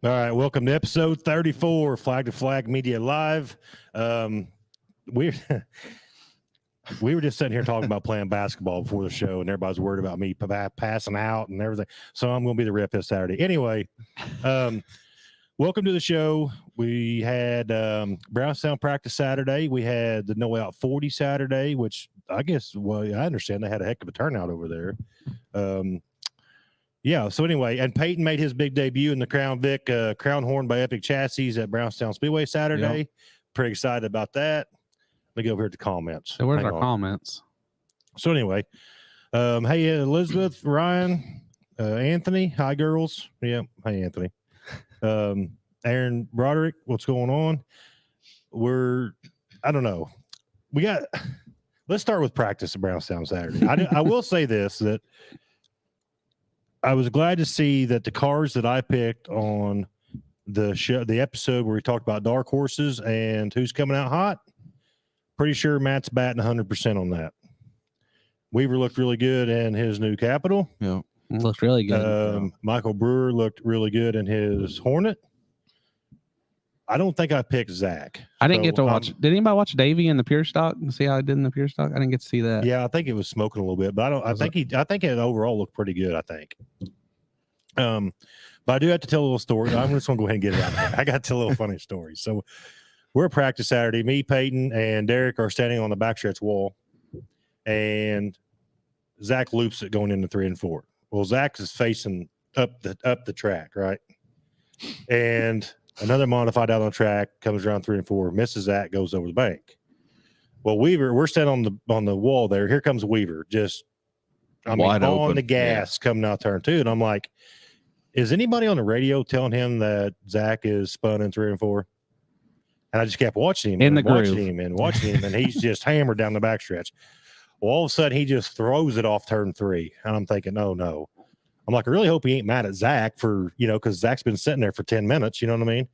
All right, welcome to episode 34, Flag to Flag Media Live. We were just sitting here talking about playing basketball before the show, and everybody's worried about me passing out and everything. So I'm going to be the rep this Saturday. Anyway, welcome to the show. We had Brownstown Practice Saturday. We had the No Out 40 Saturday, which I guess, well, I understand they had a heck of a turnout over there. Yeah, so anyway, and Peyton made his big debut in the Crown Vic Crown Horn by Epic Chassis at Brownstown Speedway Saturday. Yep. Pretty excited about that. Let me go over here to the comments. So where's our comments? So anyway, hey, Elizabeth, Ryan, Anthony, hi, girls. Yeah, hi, Anthony. Aaron Broderick, what's going on? I don't know. Let's start with practice at Brownstown Saturday. I will say this, that I was glad to see that the cars that I picked on the show, the episode where we talked about dark horses and who's coming out hot, pretty sure Matt's batting 100% on that. Weaver looked really good in his new Capital. Yeah, looked really good. Michael Brewer looked really good in his Hornet. I don't think I picked Zach. I didn't get to watch. Did anybody watch Davey in the Pure Stock and see how I did in the Pure Stock? I didn't get to see that. Yeah, I think it was smoking a little bit, but I think it overall looked pretty good. I think. But I do have to tell a little story. I'm just going to go ahead and get it out there. I got to tell a little funny story. So we're at practice Saturday. Me, Peyton, and Derek are standing on the backstretch wall, and Zach loops it going into 3 and 4. Well, Zach is facing up the track, right? And another modified out on the track comes around 3 and 4, misses Zach, goes over the bank. Well, Weaver, we're standing on the wall there. Here comes Weaver, wide open on the gas coming out turn 2, and I'm like, is anybody on the radio telling him that Zach is spun in 3 and 4? And I just kept watching him and watching him, and he's just hammered down the backstretch. Well, all of a sudden, he just throws it off turn 3, and I'm thinking, oh no. I'm like, I really hope he ain't mad at Zach for, because Zach's been sitting there for 10 minutes. You know what I mean?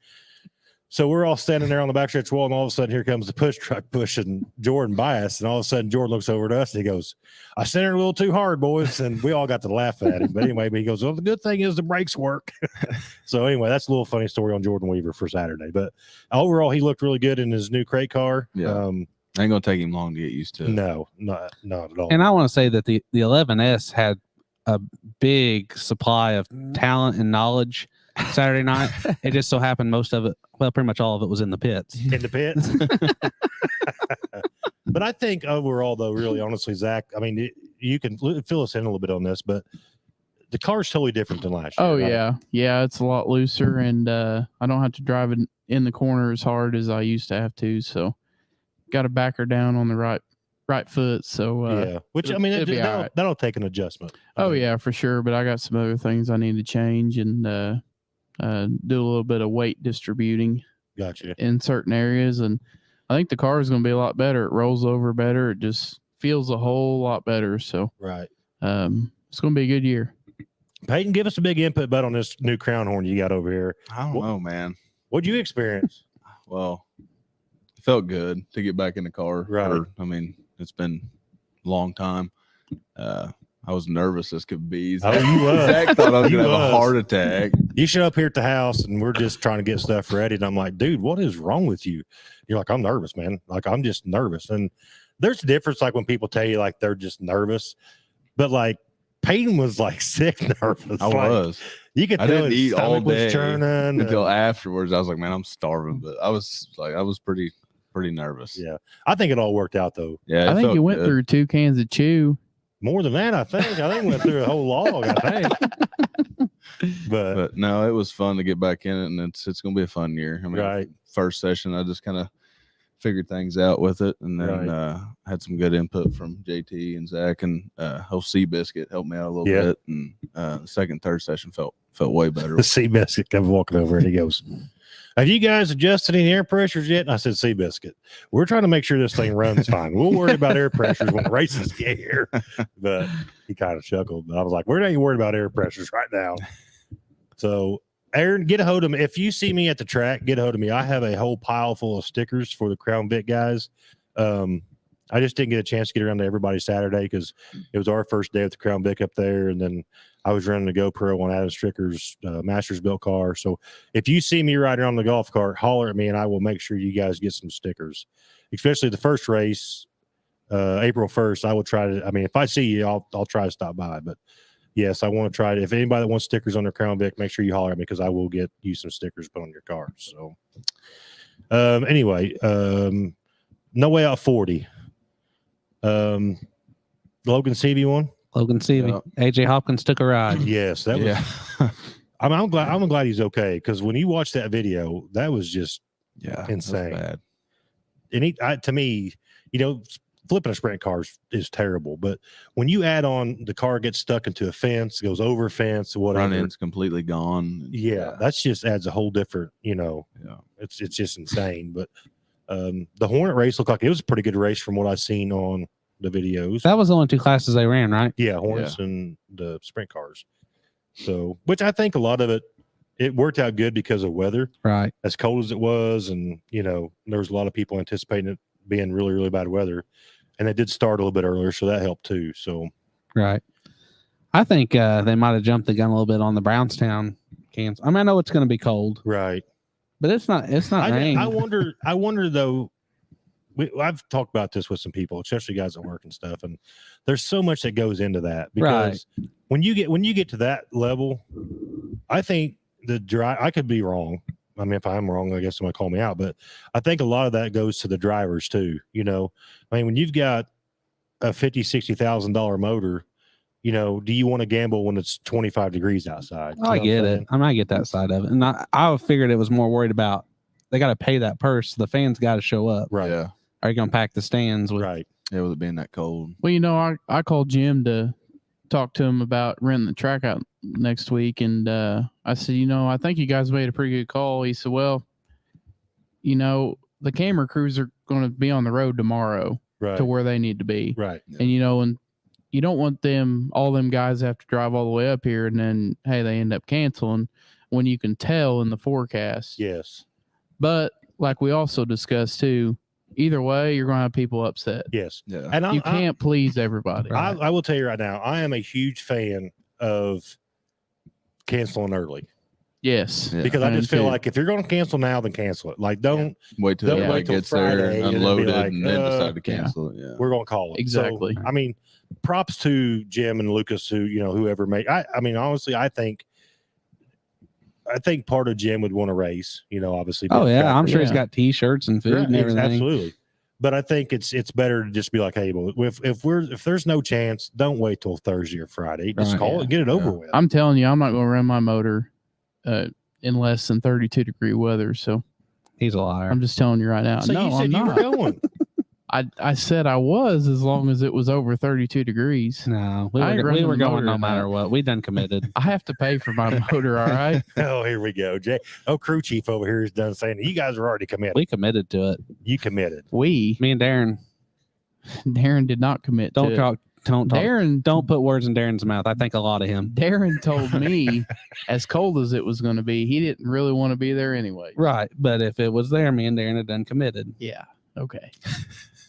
So we're all standing there on the backstretch wall, and all of a sudden, here comes the push truck pushing Jordan by us. And all of a sudden, Jordan looks over at us, and he goes, I sent her a little too hard, boys. And we all got to laugh at him. But anyway, he goes, well, the good thing is the brakes work. So anyway, that's a little funny story on Jordan Weaver for Saturday. But overall, he looked really good in his new crate car. Yeah. Ain't going to take him long to get used to it. No, not at all. And I want to say that the 11S had a big supply of talent and knowledge Saturday night. It just so happened most of it, well, pretty much all of it was in the pits. In the pits. But I think overall, though, really honestly, Zach, I mean, you can fill us in a little bit on this, but the car's totally different than last year. Oh, right? yeah. Yeah, it's a lot looser, and I don't have to drive it in the corner as hard as I used to have to. So got to back her down on the right foot. So yeah, which I mean, that'll take an adjustment. Yeah, for sure. But I got some other things I need to change and do a little bit of weight distributing. Gotcha. In certain areas, and I think the car is going to be a lot better. It rolls over better. It just feels a whole lot better. So right, it's going to be a good year. Peyton, give us a big input, on this new Crown Horn you got over here. I don't know, man. What'd you experience? Well, it felt good to get back in the car. Right. I mean, it's been a long time. I was nervous as could be. Oh, you was. Zach thought I was going to have a heart attack. You show up here at the house, and we're just trying to get stuff ready. And I'm like, dude, what is wrong with you? You're like, I'm nervous, man. Like, I'm just nervous. And there's a difference, like, when people tell you, like, they're just nervous. But, like, Peyton was, like, sick nervous. I was. You could I tell didn't his eat all stomach was day churning. until afterwards. I was like, man, I'm starving. But I was pretty nervous. Yeah. I think it all worked out, though. Yeah. I think you went through 2 cans of chew. More than that, I think. I think we went through a whole log, I think. But no, it was fun to get back in it, and it's going to be a fun year. I mean, right. First session, I just kind of figured things out with it, and then had some good input from JT and Zach, and whole Seabiscuit helped me out a little bit. And the second, third session felt way better. The Seabiscuit comes walking over, and he goes, have you guys adjusted any air pressures yet? And I said, Seabiscuit, we're trying to make sure this thing runs fine. We'll worry about air pressures when the races get here. But he kind of chuckled. But I was like, we're not even worried about air pressures right now. So, Aaron, get a hold of me. If you see me at the track, get a hold of me. I have a whole pile full of stickers for the Crown Vic guys. I just didn't get a chance to get around to everybody Saturday because it was our first day at the Crown Vic up there. And then I was running the GoPro on Adam Stricker's Masters built car. So if you see me riding on the golf cart, holler at me and I will make sure you guys get some stickers, especially the first race, April 1st. I will try to, I mean, if I see you, I'll try to stop by, but yes, I want to try it. If anybody that wants stickers on their Crown Vic, make sure you holler at me because I will get you some stickers put on your car. So anyway, No Way Out 40. Logan Seavey won. Logan Seavey. AJ Hopkins took a ride. Yes, that was. I'm glad he's okay because when you watch that video, that was just insane. Bad. And to me, flipping a sprint car is terrible. But when you add on the car gets stuck into a fence, goes over a fence, or whatever, Front end's completely gone. Yeah, that's just adds a whole different. It's just insane. But the Hornet race looked like it was a pretty good race from what I've seen on the videos. That was the only 2 classes they ran, right? Yeah, Hornets and the sprint cars. So, which I think a lot of it worked out good because of weather. Right. As cold as it was, and there was a lot of people anticipating it being really, really bad weather. And they did start a little bit earlier, so that helped too. So, right. I think they might have jumped the gun a little bit on the Brownstown cans. I mean, I know it's going to be cold, right? But it's not rain. I wonder though. I've talked about this with some people, especially guys at work and stuff, and there's so much that goes into that because when you get to that level, I think the drive. I could be wrong. I mean, if I'm wrong, I guess somebody call me out. But I think a lot of that goes to the drivers too. I mean, when you've got a $50,000-$60,000 motor, do you want to gamble when it's 25 degrees outside? I get it. I might get that side of it, and I figured it was more worried about they got to pay that purse. The fans got to show up. Right. Yeah. Are you going to pack the stands with? Right. Yeah, with it being that cold. Well, I called Jim to talk to him about renting the track out next week, and I said, I think you guys made a pretty good call. He said, well, the camera crews are going to be on the road tomorrow to where they need to be. Right. Yeah. And and you don't want all them guys have to drive all the way up here, and then hey, they end up canceling when you can tell in the forecast. Yes. But like we also discussed too, either way, you're going to have people upset. Yes. Yeah. And you can't please everybody. I will tell you right now, I am a huge fan of canceling early. Yes. Yeah. Because I just feel like if you're going to cancel now, then cancel it. Like, don't wait till everybody wait till gets there Friday and and then be unloaded like, and then decide to cancel it. Yeah. we're going to call it. Exactly. So, I mean, props to Jim and Lucas who, whoever made. I mean, honestly, I think part of Jim would want to race, obviously. Oh yeah, I'm sure he's got T-shirts and food and everything. Absolutely. But I think it's better to just be like, hey, well, if there's no chance, don't wait till Thursday or Friday. Just call it and get it over with. I'm telling you, I'm not going to run my motor in less than 32-degree weather. So he's a liar. I'm just telling you right now. So no, you said I'm you not. were going. I said I was as long as it was over 32 degrees. No, we I ain't were running the going motor no in matter that. what. We done committed. I have to pay for my motor, all right? Oh, here we go. Crew chief over here is done saying you guys are already committed. We committed to it. You committed. Me and Darren. Darren did not commit to it. Don't talk. Darren, don't put words in Darren's mouth. I think a lot of him. Darren told me as cold as it was going to be, he didn't really want to be there anyway. Right. But if it was there, me and Darren had done committed. Yeah. Okay.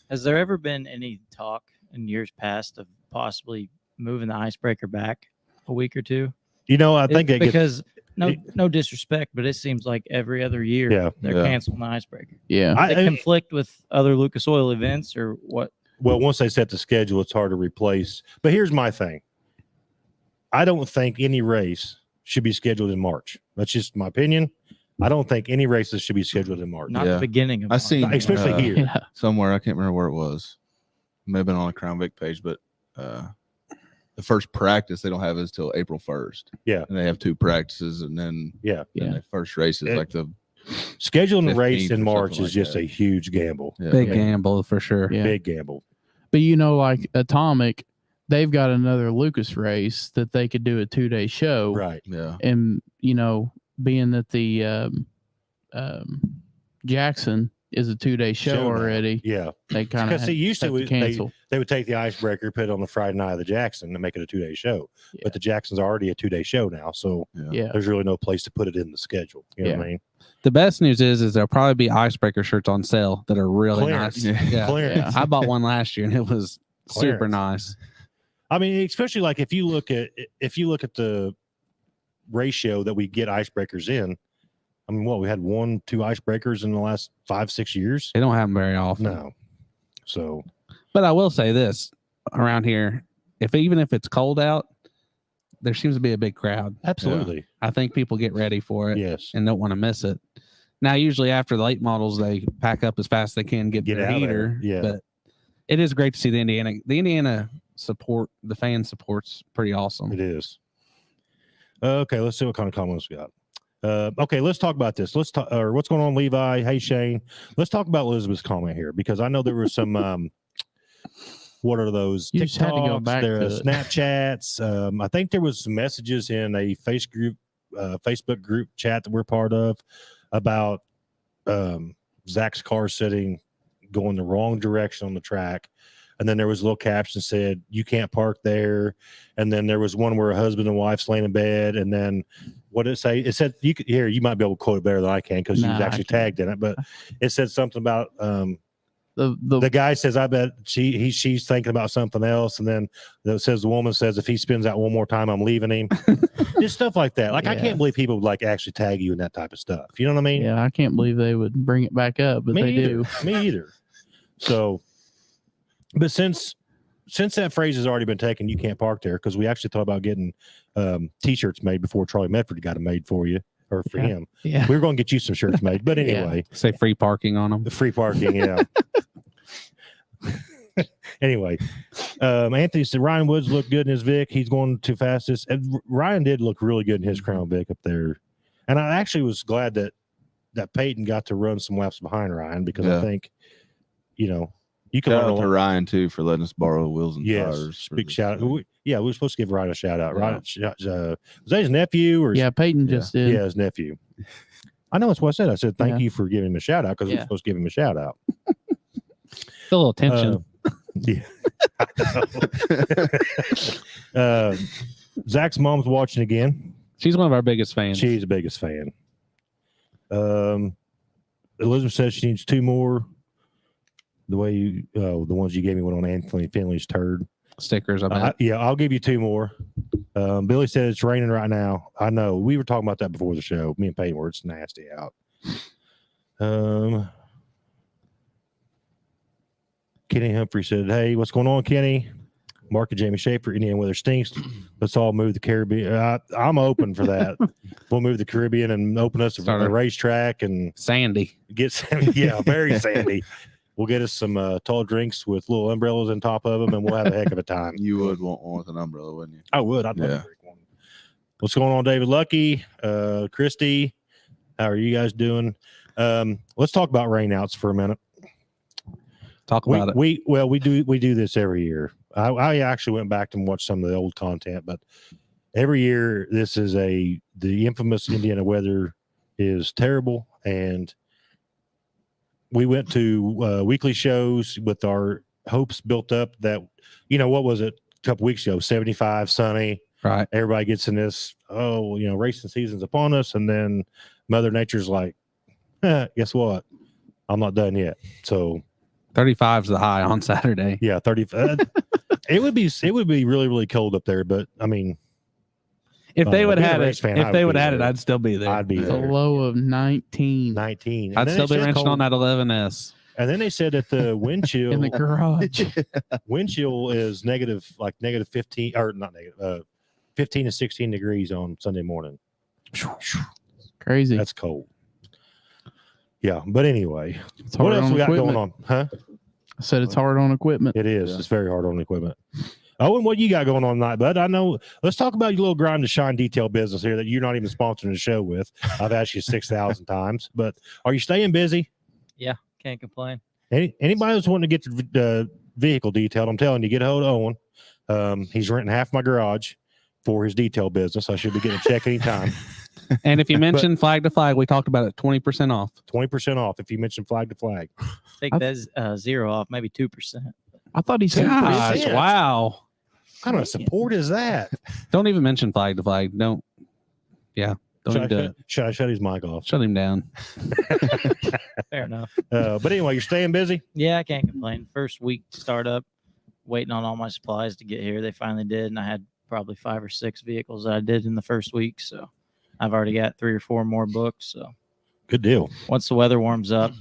Has there ever been any talk in years past of possibly moving the icebreaker back a week or two? I think because no disrespect, but it seems like every other year they're canceling the icebreaker. Yeah. Does it conflict with other Lucas Oil events or what? Well, once they set the schedule, it's hard to replace. But here's my thing. I don't think any race should be scheduled in March. That's just my opinion. I don't think any races should be scheduled in March. Not the beginning of I March. seen especially here. somewhere. I can't remember where it was. It may have been on the Crown Vic page, but the first practice they don't have is till April 1st. Yeah, and they have 2 practices, and then the first race is like the scheduling a race in 15th or March something is just a huge gamble. Yeah. Big gamble for sure. Yeah. Big gamble. But like Atomic, they've got another Lucas race that they could do a 2-day show. Right. Yeah. And being that the Jackson is a 2-day show already. Yeah. They kind of used to cancel. They would take the icebreaker, put it on the Friday night of the Jackson and make it a 2-day show. Yeah. But the Jackson's already a 2-day show now. So there's really no place to put it in the schedule. You know what I mean? The best news is there'll probably be icebreaker shirts on sale that are really Clearance. nice. Clearance. I bought one last year and it was super nice. I mean, especially like if you look at the ratio that we get icebreakers in. I mean, we had 1-2 icebreakers in the last 5-6 years. They don't have them very often. No. So, but I will say this around here, even if it's cold out, there seems to be a big crowd. absolutely. I think people get ready for it Yes. and don't want to miss it. Now, usually after the late models, they pack up as fast as they can, get their out of heater. there. Yeah. But it is great to see the Indiana support, the fan support's pretty awesome. It is. Okay, let's see what kind of comments we got. Okay, let's talk about this. Let's talk, or what's going on, Levi? Hey, Shane. Let's talk about Elizabeth's comment here because I know there were some. What are those? You just had to go TikToks, back there to are it. Snapchats. I think there was some messages in a Facebook group chat that we're part of about Zach's car sitting going the wrong direction on the track. And then there was a little caption that said, "You can't park there." And then there was one where a husband and wife's laying in bed. And then what did it say? It said, you might be able to quote it better than I can because you was Nah, actually I can't. tagged in it. But it said something about The the guy says, "I bet she's thinking about something else." And then it says the woman says, "If he spins out one more time, I'm leaving him." Just stuff like that. Like I Yeah. can't believe people would like actually tag you in that type of stuff. You know what I mean? yeah, I can't believe they would bring it back up, but Me they either. do. Me either. So, but since that phrase has already been taken, you can't park there because we actually thought about getting T-shirts made before Charlie Medford got them made for you or for Yeah. him. Yeah. We were going to get you some shirts made, but Yeah. anyway, Say free parking on them. the free parking, yeah. Anyway, Anthony said Ryan Woods looked good in his Vic. He's going too fastest. And Ryan did look really good in his Crown Vic up there, and I actually was glad that Peyton got to run some laps behind Ryan because I Yeah. think, you can Shout learn a out to lot. Ryan too for letting us borrow wheels and Yes, tires. for big this shout out. thing. We were supposed to give Ryan a shout out. Yeah. Ryan, was that his nephew or Yeah, Peyton Yeah. just did. yeah, his nephew. I know that's what I said. I said thank Yeah. you for giving him a shout out because we're Yeah. supposed to give him a shout out. A little tension. Yeah. Zach's mom's watching again. She's one of our biggest fans. She's the biggest fan. Elizabeth says she needs 2 more. The way the ones you gave me went on Anthony Finley's turd. Stickers, I bet. Yeah, I'll give you 2 more. Billy said it's raining right now. I know. We were talking about that before the show. Me and Peyton were. It's nasty out. Kenny Humphrey said, "Hey, what's going on, Kenny? Mark and Jamie Schaefer, Indiana weather stinks. Let's all move the Caribbean." I'm open for that. We'll move the Caribbean and open us Start a a- racetrack and Sandy. get some, yeah, very sandy. We'll get us some tall drinks with little umbrellas on top of them, and we'll have a heck of a time. You would want one with an umbrella, wouldn't you? I would. I'd love Yeah. to drink one. What's going on, David Lucky? Christy, how are you guys doing? Let's talk about rainouts for a minute. Talk about it. We do this every year. I actually went back and watched some of the old content, but every year this is the infamous Indiana weather is terrible, and we went to weekly shows with our hopes built up that what was it a couple weeks ago, 75 sunny, Right. everybody gets in this racing season's upon us, and then Mother Nature's like, guess what, I'm not done yet. So 35 is the high on Saturday. yeah, 30. It would be really, really cold up there, but I mean, If they would being a have race it, fan, I if would they be would have it, there. I'd still be there. I'd be It's a there. low of 19 19. I'd And then still it be said wrenching cold. on that 11S. And then they said that the wind chill, in the garage. wind chill is negative 15 or not negative, 15 to 16 degrees on Sunday morning. Crazy. That's cold. Yeah, but anyway, It's what hard else on we got equipment. going on? Huh? I said it's hard on equipment. It is. Yeah. It's very hard on equipment. Oh, and what you got going on tonight, bud? I know. Let's talk about your little grind to shine detail business here that you're not even sponsoring the show with. I've asked you 6,000 times, but are you staying busy? Can't complain. Anybody that's wanting to get the vehicle detailed, I'm telling you, get a hold of Owen. He's renting half my garage for his detail business. I should be getting a check anytime. And if you mention flag to flag, we talked about it, 20% off. 20% off if you mention flag to flag. Take I- that 0 off, maybe 2%. I thought he said Gosh, 10%. wow. What kind of support is that? Don't even mention flag to flag. Don't even do it. Should I shut his mic off? Shut him down. Fair enough. But anyway, you're staying busy? Yeah, I can't complain. First week startup, waiting on all my supplies to get here. They finally did, and I had probably 5 or 6 vehicles that I did in the first week. So I've already got 3 or 4 more booked. So Good deal. once the weather warms up,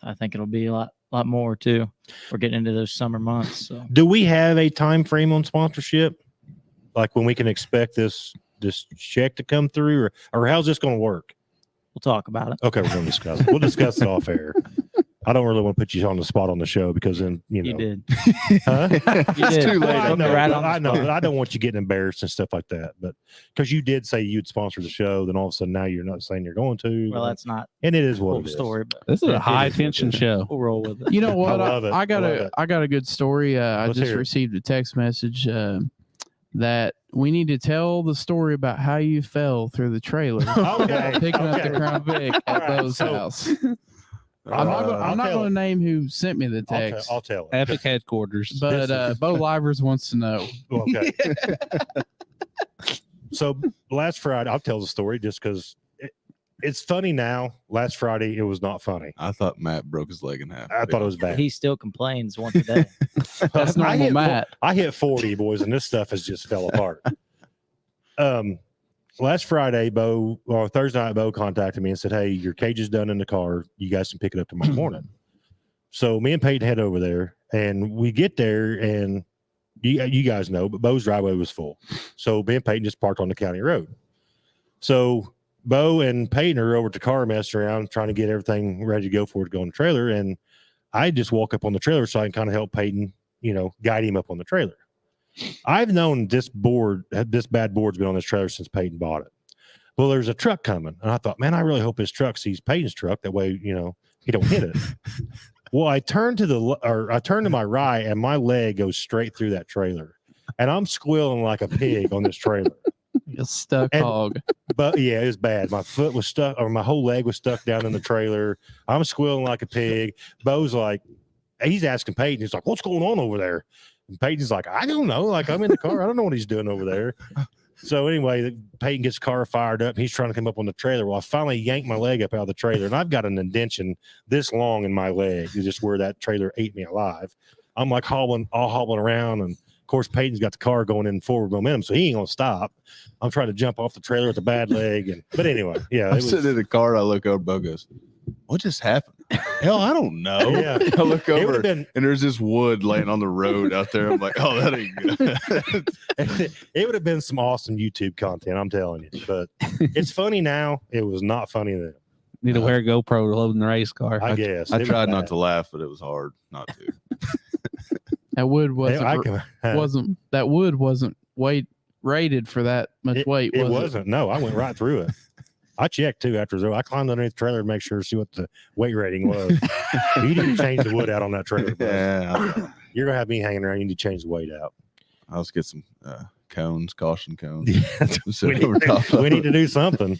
I think it'll be a lot more too. We're getting into those summer months. So Do we have a time frame on sponsorship? Like when we can expect this check to come through, or how's this going to work? we'll talk about it. Okay, we're going to discuss it. We'll discuss it off air. I don't really want to put you on the spot on the show because then, you know. You did. Huh? You It's did. too late. I know, Right but on the I know, spot. but I don't want you getting embarrassed and stuff like that. But because you did say you'd sponsor the show, then all of a sudden now you're not saying you're going to. Well, that's not and it is the what whole it is. story, but This is Yeah, a it high is what it tension is. show. we'll roll with it. You know what? love it. I got I love it. a good story. I Let's just hear it. received a text message that we need to tell the story about how you fell through the trailer Okay. picking up the okay. Crown Vic All at right, Bo's so- house. I'm not I'll going tell to it. name who sent me the I'll tell- text, I'll tell it. Epic headquarters. but Bo Livers wants to know. Okay. So last Friday, I'll tell the story just because it's funny now. Last Friday, it was not funny. I thought Matt broke his leg in half. I thought it was bad. He still complains once a day. That's I normal, hit, Matt. I hit 40, boys, and this stuff has just fell apart. Last Friday, Thursday night, Bo contacted me and said, "Hey, your cage is done in the car. You guys can pick it up tomorrow morning." So me and Peyton head over there, and we get there, and you guys know, but Bo's driveway was full. So me and Peyton just parked on the county road. So Bo and Peyton are over at the car messing around, trying to get everything ready to go for it to go on the trailer. And I just walk up on the trailer so I can kind of help Peyton, guide him up on the trailer. I've known this bad board's been on this trailer since Peyton bought it. Well, there's a truck coming, and I thought, man, I really hope his truck sees Peyton's truck. That way, he don't hit it. Well, I turned to my right, and my leg goes straight through that trailer, and I'm squealing like a pig on this trailer. A stuck And- hog. But yeah, it was bad. My foot was stuck, or my whole leg was stuck down in the trailer. I'm squealing like a pig. Bo's like, he's asking Peyton. He's like, "What's going on over there?" And Peyton's like, "I don't know. Like, I'm in the car. I don't know what he's doing over there." So anyway, Peyton gets the car fired up. He's trying to come up on the trailer. Well, I finally yanked my leg up out of the trailer, and I've got an indention this long in my leg. It's just where that trailer ate me alive. I'm like hobbling around, and of course, Peyton's got the car going in forward momentum, so he ain't gonna stop. I'm trying to jump off the trailer with a bad leg, but anyway, yeah, I'm sitting in the car. I look over. Bo goes, "What just happened?" Hell, I don't know. Yeah. I look It would over, have been and there's this wood laying on the road out there. I'm like, "Oh, that ain't good." it would have been some awesome YouTube content, I'm telling you. But it's funny now. It was not funny then. Need to wear a GoPro to load in the race car. I guess I It was tried not bad. to laugh, but it was hard not to. That wood I wasn't weight rated for that much weight. It was wasn't. No, I went right through it. I checked too after I climbed underneath the trailer to make sure to see what the weight rating was. You need to change the wood out on that trailer. Bro. Yeah, You're gonna have me hanging around. You need to change the weight out. I'll just get some caution cones. Yeah, Sit over top of we need it. to do something.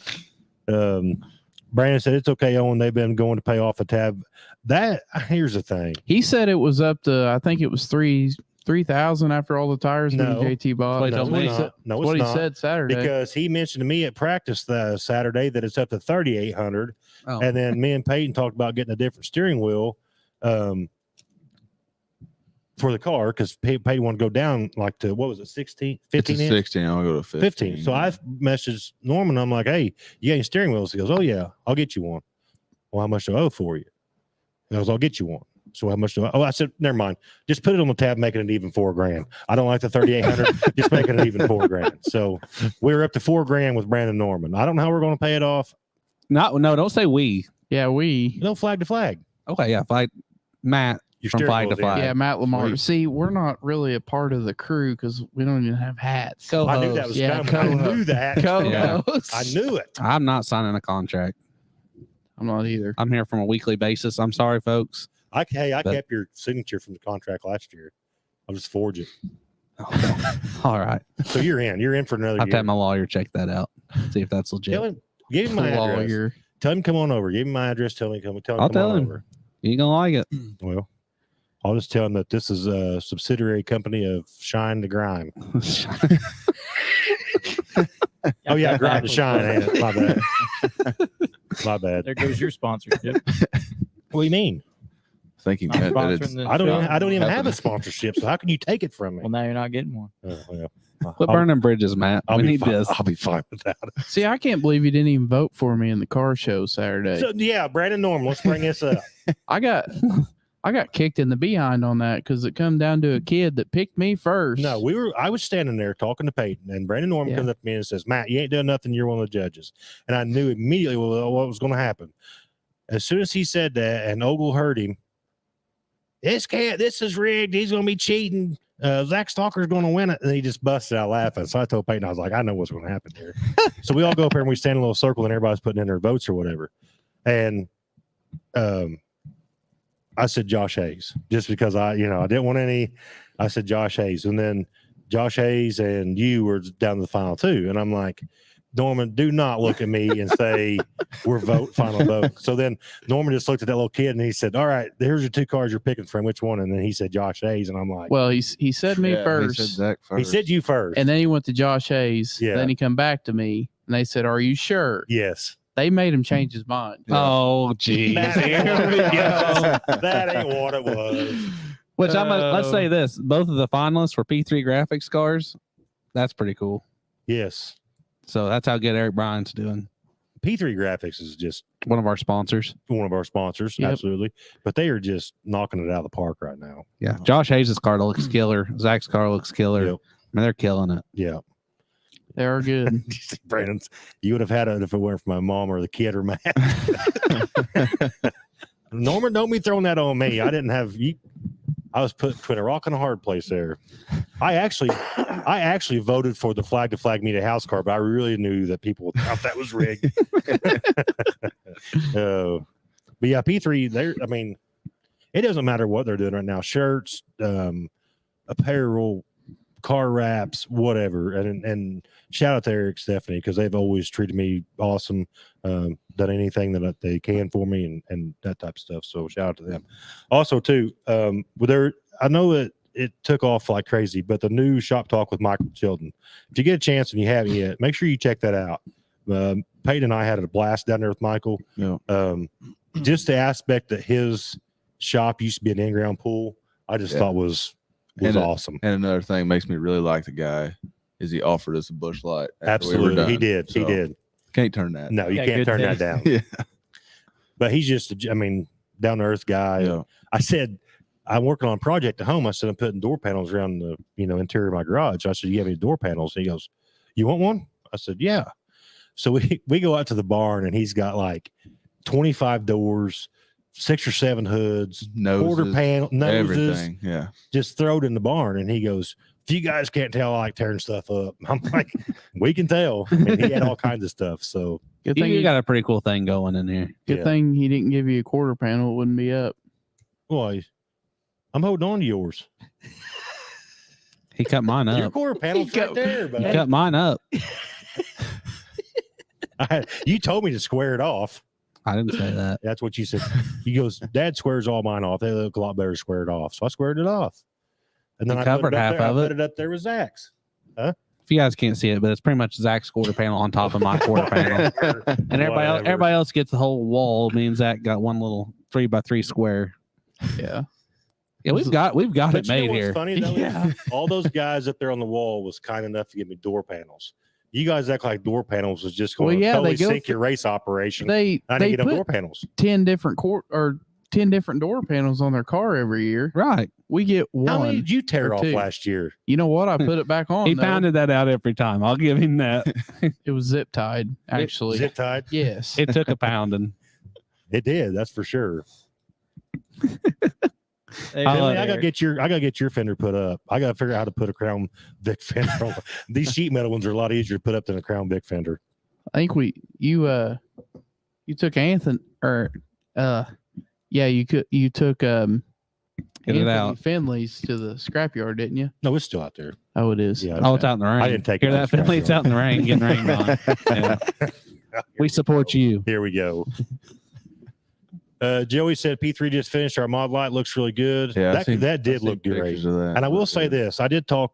Brandon said it's okay, Owen. They've been going to pay off a tab. Here's the thing. He said it was up to, I think it was 3,000 after all the tires No. that JT bought. Wait, That's don't what he we- said. No, That's it's what he not. said Saturday. Because he mentioned to me at practice Saturday that it's up to 3,800, Oh. and then me and Peyton talked about getting a different steering wheel for the car because Peyton wanted to go down like to what was it, 16, It's 15 a inch? 16. I'll go to 15. So I messaged Norman. I'm like, "Hey, you got any steering wheels?" He goes, "Oh yeah, I'll get you one." Well, how much do I owe for you? He goes, "I'll get you one." So how much do I? Oh, I said, "Never mind. Just put it on the tab, making it even $4,000. I don't like the 3,800. Just making it even $4,000." So we were up to $4,000 with Brandon Norman. I don't know how we're going to pay it off. No, don't say we. yeah, No flag to flag. Okay, yeah, fight Matt Your from steering Flag to wheel's in. Flag. yeah, Matt Lamar. Sweet. See, we're not really a part of the crew because we don't even have hats. Co- I knew that was Yeah, coming. I knew that. Co-host. I knew it. I'm not signing a contract. I'm not either. I'm here from a weekly basis. I'm sorry, folks. I But- kept your signature from the contract last year. I'll just forge it. All right. So you're in. You're in for another I've year. had my lawyer check that out. See if that's Tell legit. him, give him my address. Lawyer. Tell him come on over. Give him my address. Tell him come. Tell him I'll come tell on him. over. You ain't gonna like it. Well, I'll just tell him that this is a subsidiary company of Shine to Grime. Oh yeah, Grime to Shine. Ain't it? My bad. My bad. There goes your sponsorship. What do you mean? think he Not meant that it's sponsoring the I don't. show. I don't even have a happening. sponsorship. So how can you take it from me? Well, now you're not getting one. Well, Quit burning bridges, Matt. I'll We be need fine. this. I'll be fine with that. See, I can't believe you didn't even vote for me in the car show Saturday. So yeah, Brandon Norm. Let's bring this up. I got kicked in the behind on that because it come down to a kid that picked me first. No, I was standing there talking to Peyton, and Brandon Norm Yeah. comes up to me and says, "Matt, you ain't done nothing. You're one of the judges." And I knew immediately what was going to happen. As soon as he said that, and Ogle heard him, this is rigged. He's going to be cheating. Zach Stalker's going to win it. And he just busted out laughing. So I told Peyton, I was like, I know what's going to happen here. So we all go up there and we stand in a little circle, and everybody's putting in their votes or whatever. And I said Josh Hayes, just because I didn't want any. I said Josh Hayes, and then Josh Hayes and you were down to the final two, and I'm like, Norman, do not look at me and say we're final vote. So then Norman just looked at that little kid and he said, "All right, here's your two cars you're picking from. Which one?" And then he said Josh Hayes, and I'm like, Well, he said me first, He said Zach first. he said you first, and then he went to Josh Hayes. Yeah. Then he come back to me, and they said, "Are you sure?" yes. They made him change his mind. Yeah. Oh, geez. Here we go. That ain't what it was. Which let's say this: both of the finalists for P3 graphics cars. That's pretty cool. Yes. So that's how good Eric Bryan's doing. P3 Graphics is just One of our sponsors. one of our sponsors, Yep. absolutely. But they are just knocking it out of the park right now. Yeah. Josh Hayes' car looks killer. Zach's car looks killer. Yep. I mean, they're killing it. Yeah. They are good. Brandon's, you would have had it if it weren't for my mom or the kid or Matt. Norman, don't be throwing that on me. I didn't have you. I was put between a rock and a hard place there. I actually voted for the flag to flag me to house car, but I really knew that people thought that was rigged. But yeah, P3, I mean, it doesn't matter what they're doing right now. Shirts, apparel, car wraps, whatever. And shout out to Eric, Stephanie, because they've always treated me awesome, done anything that they can for me and that type of stuff. So shout out to them. Also, too, I know that it took off like crazy, but the new Shop Talk with Michael Chilton, if you get a chance and you haven't yet, make sure you check that out. Peyton and I had a blast down there with Michael. Yeah. Just the aspect that his shop used to be an in-ground pool, I just thought was awesome. And another thing makes me really like the guy is he offered us a bush light. after we were Absolutely. done. He did. So, He did. Can't turn that. No, you Yeah, can't good turn that taste. down. Yeah. But he's just, down to earth guy. Yeah. I said, I'm working on a project at home. I said, I'm putting door panels around the, interior of my garage. I said, you have any door panels? And he goes, you want one? I said, yeah. So we go out to the barn and he's got like 25 doors, 6 or 7 hoods, quarter Noses, panel, noses, everything. Yeah. just throw it in the barn. And he goes, if you guys can't tell, I like tearing stuff up. I'm like, we can tell. I mean, he had all kinds of stuff. So Good thing You got a pretty cool thing going in here. good yeah. thing he didn't give you a quarter panel. It wouldn't be up. Well, I'm holding on to yours. He cut mine Your up. quarter panel's He right cut- there, He buddy. cut mine up. You told me to square it off. I didn't say that. That's what you said. He goes, Dad squares all mine off. They look a lot better squared off. So I squared it off. And then You I put covered it up half there. of I it. put it up there with Zach's. If you guys can't see it, but it's pretty much Zach's quarter panel on top of my quarter panel. And everybody else gets the whole wall. Me and Zach got one little 3x3 square. Yeah. Yeah, we've got But it you know made what's here. funny though? Yeah. All those guys up there on the wall was kind enough to give me door panels. You guys act like door panels was just going Well, to yeah, totally they go sink your race operation. They I need to they get them door put panels. 10 different 10 different door panels on their car every year. Right. We get How many one. did you tear or off 2. last year? You know what? I put it back on. He though. pounded that out every time. I'll give him that. It was zip tied, actually. Zip tied? Yes. It took a pounding. It did, that's for sure. Hey, I Finley, love I gotta get your fender put up. I gotta figure out how to put a Crown Vic fender on. These sheet metal ones are a lot easier to put up than a Crown Vic fender. I think you took Anthony you took Get it Anthony out. Finley's to the scrapyard, didn't you? No, it's still out there. Oh, it is. Yeah. Oh, it's out in the rain. I didn't take Hear it that, out the Finley? It's out in the rain, getting rained on. Yeah. We support you. Here we go. Joey said P3 just finished. Our mod light looks really good. Yeah. that did look great. And I will say this: I did talk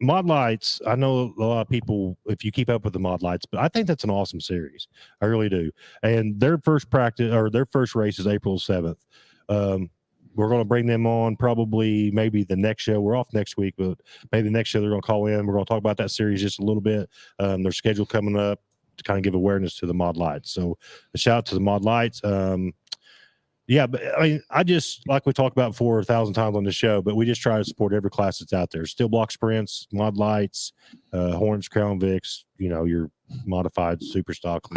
mod lights. I know a lot of people, if you keep up with the mod lights, but I think that's an awesome series. I really do. And their first practice or their first race is April 7th. We're going to bring them on probably maybe the next show. We're off next week, but maybe the next show they're going to call in. We're going to talk about that series just a little bit. Their schedule coming up to kind of give awareness to the mod lights. So a shout out to the mod lights. Yeah, but I mean, I just, like we talked about before 1,000 times on the show, but we just try to support every class that's out there. Steel block sprints, mod lights, Horns, Crown Vics, your modified super stock.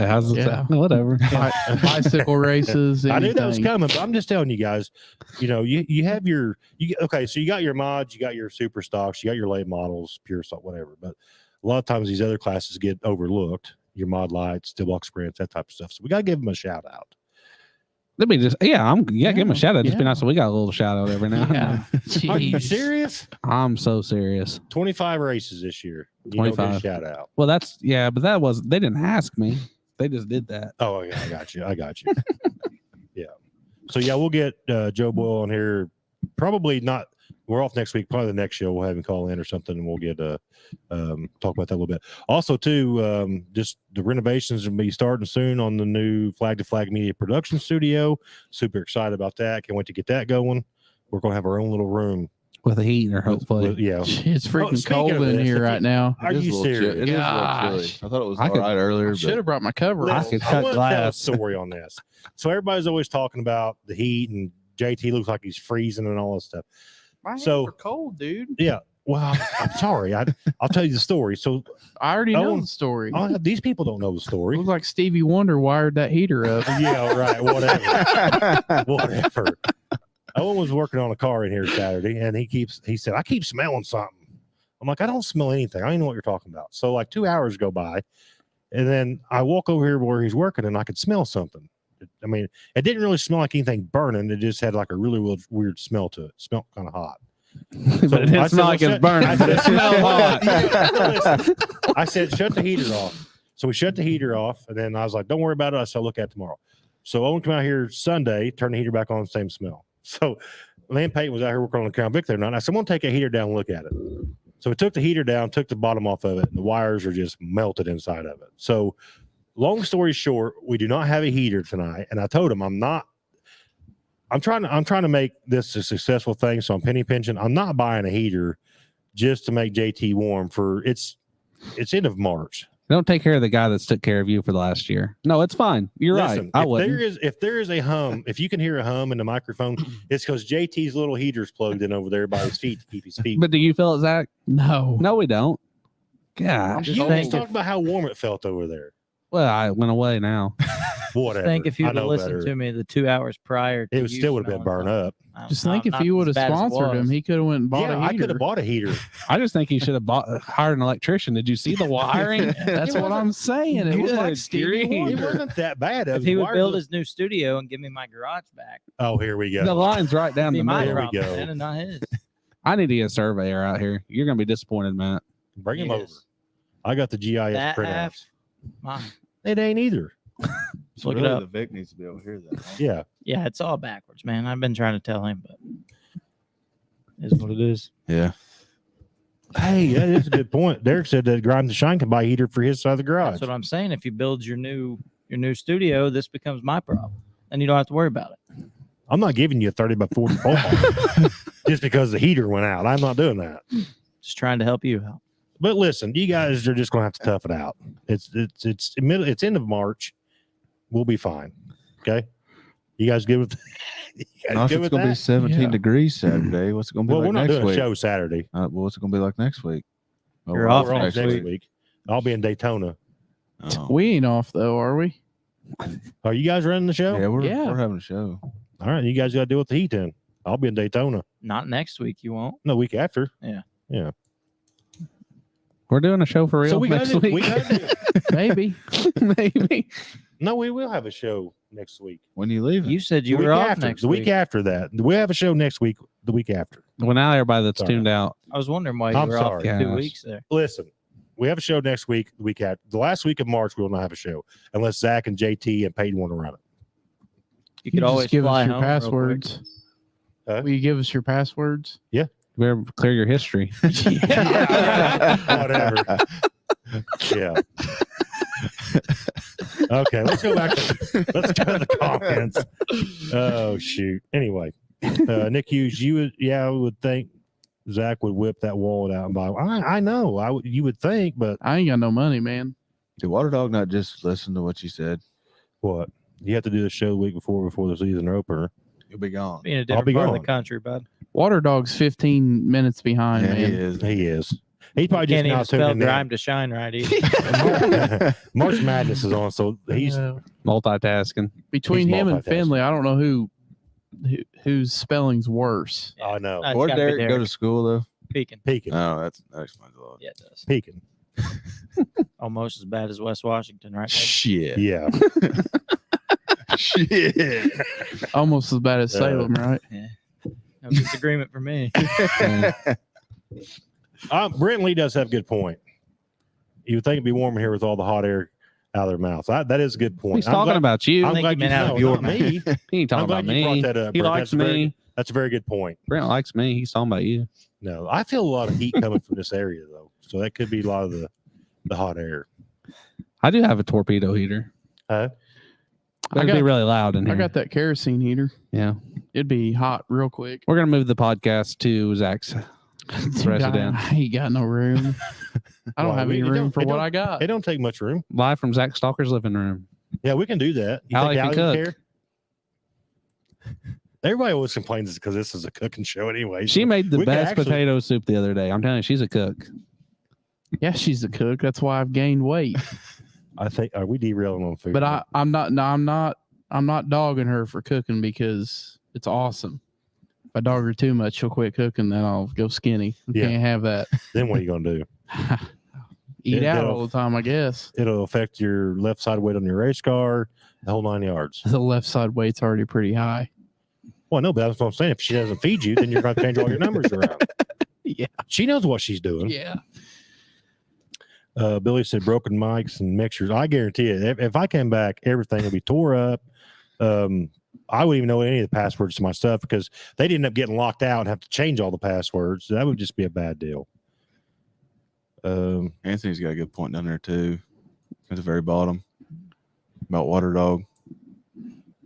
Whatever. Bicycle races. I knew that was anything. coming, but I'm just telling you guys, you have okay, so you got your mods, you got your super stocks, you got your late models, pure stock, whatever. But a lot of times these other classes get overlooked, your mod lights, steel block sprints, that type of stuff. So we got to give them a shout out. Let me just, give him a shout out. Just be Yeah. nice. So we got a little shout out every now and Yeah. then. Are you Jeez. serious? I'm so serious. 25 races this year. You don't get a 25. shout out. Well, but they didn't ask me. They just did that. Oh, yeah, I got you. Yeah. So, yeah, we'll get Joe Boyle on here. Probably not. We're off next week. Probably the next show we'll have him call in or something, and we'll get talk about that a little bit. Also, too, just the renovations will be starting soon on the new Flag to Flag Media Production Studio. Super excited about that. Can't wait to get that going. We're going to have our own little room. With a heater, hopefully. Yeah. It's freaking speaking cold of in this, here if right you- now. Are It is you a little chill- serious? It is a little chilly. Gosh. I thought it was I all could- right earlier, Should but have brought my cover. Listen, I could I cut want to tell a glass. story on this. So everybody's always talking about the heat and JT looks like he's freezing and all this stuff. My hands So- are cold, dude. Yeah. Well, I'm sorry. I'll tell you the story. So I already know Owen- the story. these people don't know the story. Looks like Stevie Wonder wired that heater up. Yeah, right. Whatever. Whatever. Owen was working on a car in here Saturday, and he said, I keep smelling something. I'm like, I don't smell anything. I don't even know what you're talking about. So like 2 hours go by, and then I walk over here where he's working, and I could smell something. I mean, it didn't really smell like anything burning. It just had like a really weird smell to it. It smelled kind of hot. But it didn't smell like it's burning. But it smelled hot. Listen, I said, shut the heater off. So we shut the heater off, and then I was like, don't worry about it. I said, I'll look at it tomorrow. So Owen came out here Sunday, turned the heater back on, same smell. So Lane Payton was out here working on the Crown Vic there night. I said, I'm going to take a heater down and look at it. So we took the heater down, took the bottom off of it, and the wires are just melted inside of it. So long story short, we do not have a heater tonight. And I told him I'm trying to make this a successful thing. So I'm penny pinching. I'm not buying a heater just to make JT warm for it's end of March. Don't take care of the guy that's took care of you for the last year. No, it's fine. You're Listen, right. I if wouldn't. if there is a hum, if you can hear a hum in the microphone, it's because JT's little heater's plugged in over there by his feet to keep his feet. But do you feel it, Zach? No. No, we don't. God. Just you always think talk if- about how warm it felt over there. Well, I went away now. Whatever. Think if you I would have know listened better. to me the 2 hours prior, to It would you still would have been smelling burned up. something, Just not- think if not you would as have bad as it sponsored him, was. he could have went and bought Yeah, a I heater. could have bought a heater. I just think he should have hired an electrician. Did you see the wiring? That's what I'm saying. It was like Good Stevie grief. It Wonder. wasn't that bad. If he would build his new studio and give me my garage back, Oh, here we go. The line's right down it'd be the my middle. There we problem, go. man, and not his. I need to get a surveyor out here. You're gonna be disappointed, Matt. Bring him Yes. over. I got the GIS That printouts. half, mine. It ain't either. Look it really, up. the Vic needs to be able to hear that. huh? Yeah. Yeah, it's all backwards, man. I've been trying to tell him, but it is what it is. Yeah. Hey, that is a good point. Derek said that Grimes and Shine can buy a heater for his side of the garage. That's what I'm saying. If you build your new studio, this becomes my problem, and you don't have to worry about it. I'm not giving you a 30 by 40 pole just because the heater went out. I'm not doing that. Just trying to help you out. But listen, you guys are just going to have to tough it out. It's end of March. We'll be fine. Okay. You guys good with? You guys Not if good it's with going to be that? 17 Yeah. degrees Saturday. What's it going to be Well, we're like not next doing a week? show Saturday. Well, what's it going to be like next week? Oh, You're we're off We're off next next week. I'll be in Daytona. Oh. We ain't off though, are we? Are you guys running the show? Yeah, Yeah. we're having a show. All right. You guys got to deal with the heat then. I'll be in Daytona. Not next week. You won't. No, week after. We're doing a show for real So we got next to. week. Maybe. Maybe. No, we will have a show next week. When you leaving? You said you The were week off after. next The week after that. We have a show next week. The week after. Well, now everybody that's Sorry. tuned out. I was wondering why you I'm were off sorry. for 2 Gosh. weeks there. Listen, we have a show next week. The week after. The last week of March, we will not have a show unless Zach and JT and Peyton want to run it. You could just always give fly us your home real quick. passwords. Huh? Will you give us your passwords? Better clear your history. Whatever. Yeah. Okay, let's go back. Let's go to the comments. Oh shoot. Anyway, Nick Hughes, I would think Zach would whip that wallet out and buy. I know. You would think, but I ain't got no money, man. Did Water Dog not just listen to what you said? what? You have to do the show the week before the season opener. You'll be gone. Be in a I'll different be part of gone. the country, bud. Water Dog's 15 minutes behind, Yeah, he man. is. He is. He probably just Can't even now spell tuning grime in. to shine right either. March Madness is on, so he's Multitasking. Between He's him and multitasking. Finley, I don't know whose spelling's worse. I know. It's Where gotta be Derek go Derek. to school though? Pekin. Pekin. Oh, that explains a lot. Yeah, it does. Pekin. Almost as bad as West Washington, right? Bud? Shit. Yeah. Shit. Almost as bad as Salem, right? No disagreement for me. Brent Lee does have a good point. You would think it'd be warmer here with all the hot air out of their mouths. That is a good point. He's talking about you. I'm think glad he meant you out know, of your not me. He ain't I'm talking about glad you me. brought that up. He Brent. likes me. That's a very good point. Brent likes me. He's talking about you. No, I feel a lot of heat coming from this area though, so that could be a lot of the hot air. I do have a torpedo heater. Huh? That'd be really loud in here. I got that kerosene heater. Yeah. It'd be hot real quick. We're gonna move the podcast to Zach's residence. I ain't got no room. I don't Why? have any It room don't- for it what don't- I got. It don't take much room. Live from Zach Stalker's living room. Yeah, we can do that. You Allie think can Allie would cook. care? Everybody always complains because this is a cooking show anyway. She made the we could best actually- potato soup the other day. I'm telling you, she's a cook. Yeah, she's a cook. That's why I've gained weight. I think are we derailing on food? But I'm not dogging her for cooking because it's awesome. If I dog her too much, she'll quit cooking. Then I'll go skinny. Yeah. Can't have that. Then what are you gonna do? Eat out It'll- all the time, I guess. It'll affect your left side weight on your race car, the whole 9 yards. The left side weight's already pretty high. Well, no, but that's what I'm saying. If she doesn't feed you, then you're going to change all your numbers around. Yeah. She knows what she's doing. Yeah. Billy said broken mics and mixers. I guarantee it. If I came back, everything would be tore up. I wouldn't even know any of the passwords to my stuff because they'd end up getting locked out and have to change all the passwords. That would just be a bad deal. Anthony's got a good point down there too, at the very bottom, about Water Dog.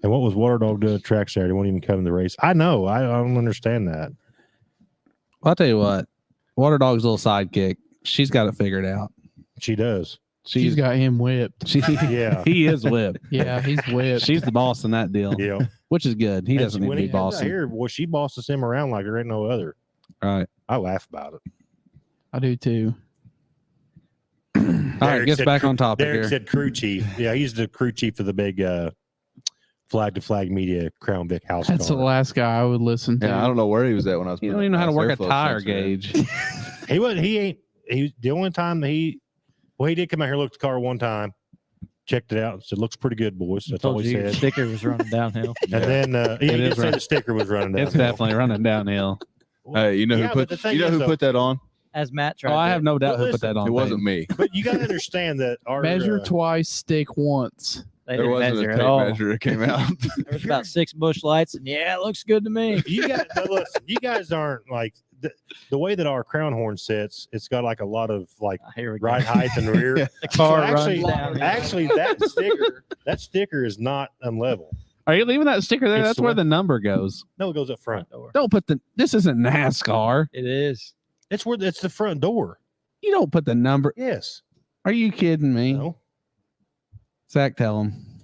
And what was Water Dog doing at track Saturday? Won't even come in the race. I know. I don't understand that. Well, I'll tell you what. Water Dog's little sidekick. She's got it figured out. She does. She's got him whipped. Yeah. He is whipped. Yeah, he's whipped. She's the boss in that deal, Yeah. which is good. He And doesn't need to when be he comes out bossing. here, well, she bosses him around like there ain't no other. Right. I laugh about it. I do too. All right, Derek gets said back crew- on topic Derek here. said crew chief. Yeah, he's the crew chief of the big flag to flag media Crown Vic house That's the car. last guy I would listen to. Yeah, I don't know where he was at when I was. You putting don't even know how to that work a airflow tire sensor in. gauge. He the only time he did come out here, looked at the car one time, checked it out, and said, "Looks pretty good, boys." That's all Told he you your said. sticker was running downhill. And then he It did is say right. the sticker was running down. It's definitely running downhill. Hey, you know Yeah, who but put the thing you know is, who though- put that on? As Matt tried. Oh, I to- have no doubt Well, who put that on. It wasn't me. But you got to understand that our Measure twice, stick once. They There didn't wasn't measure a at tape all. measure that came out. There was about 6 bush lights, and yeah, it looks good to me. you got listen. You guys aren't like the way that our crown horn sits. It's got like a lot of like Here we go. right height and rear. The car So runs down. actually, that sticker is not unlevel. Are you leaving that sticker there? It's That's the where one- the number goes. No, it goes up front. door. Don't put this isn't NASCAR. It is. It's the front door. You don't put the number. Yes. Are you kidding me? No. Zach, tell him.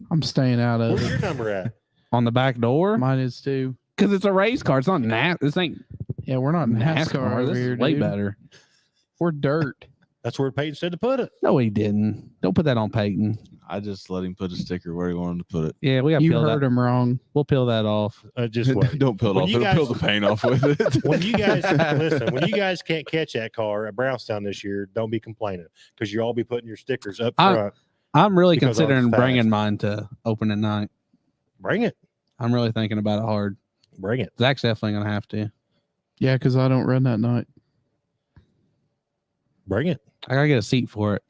I'm staying out of Where's it. your number at? On the back door? Mine is too. Because it's a race car. It's not This ain't Yeah, we're not NASCAR, NASCAR. over This here, is way dude. better. We're dirt. That's where Peyton said to put it. No, he didn't. Don't put that on Peyton. I just let him put a sticker where he wanted to put it. Yeah, we got to You peel heard that. him wrong. We'll peel that off. Just wait. Don't peel it When off. you It'll peel guys- the paint off with it. When you guys listen, when you guys can't catch that car at Brownstown this year, don't be complaining because you all be putting your stickers up I- front. I'm really Because I was considering fast. bringing mine to opening night. Bring it. I'm really thinking about it hard. Bring it. Zach's definitely going to have to. Yeah, because I don't run that night. Bring it. I got to get a seat for it.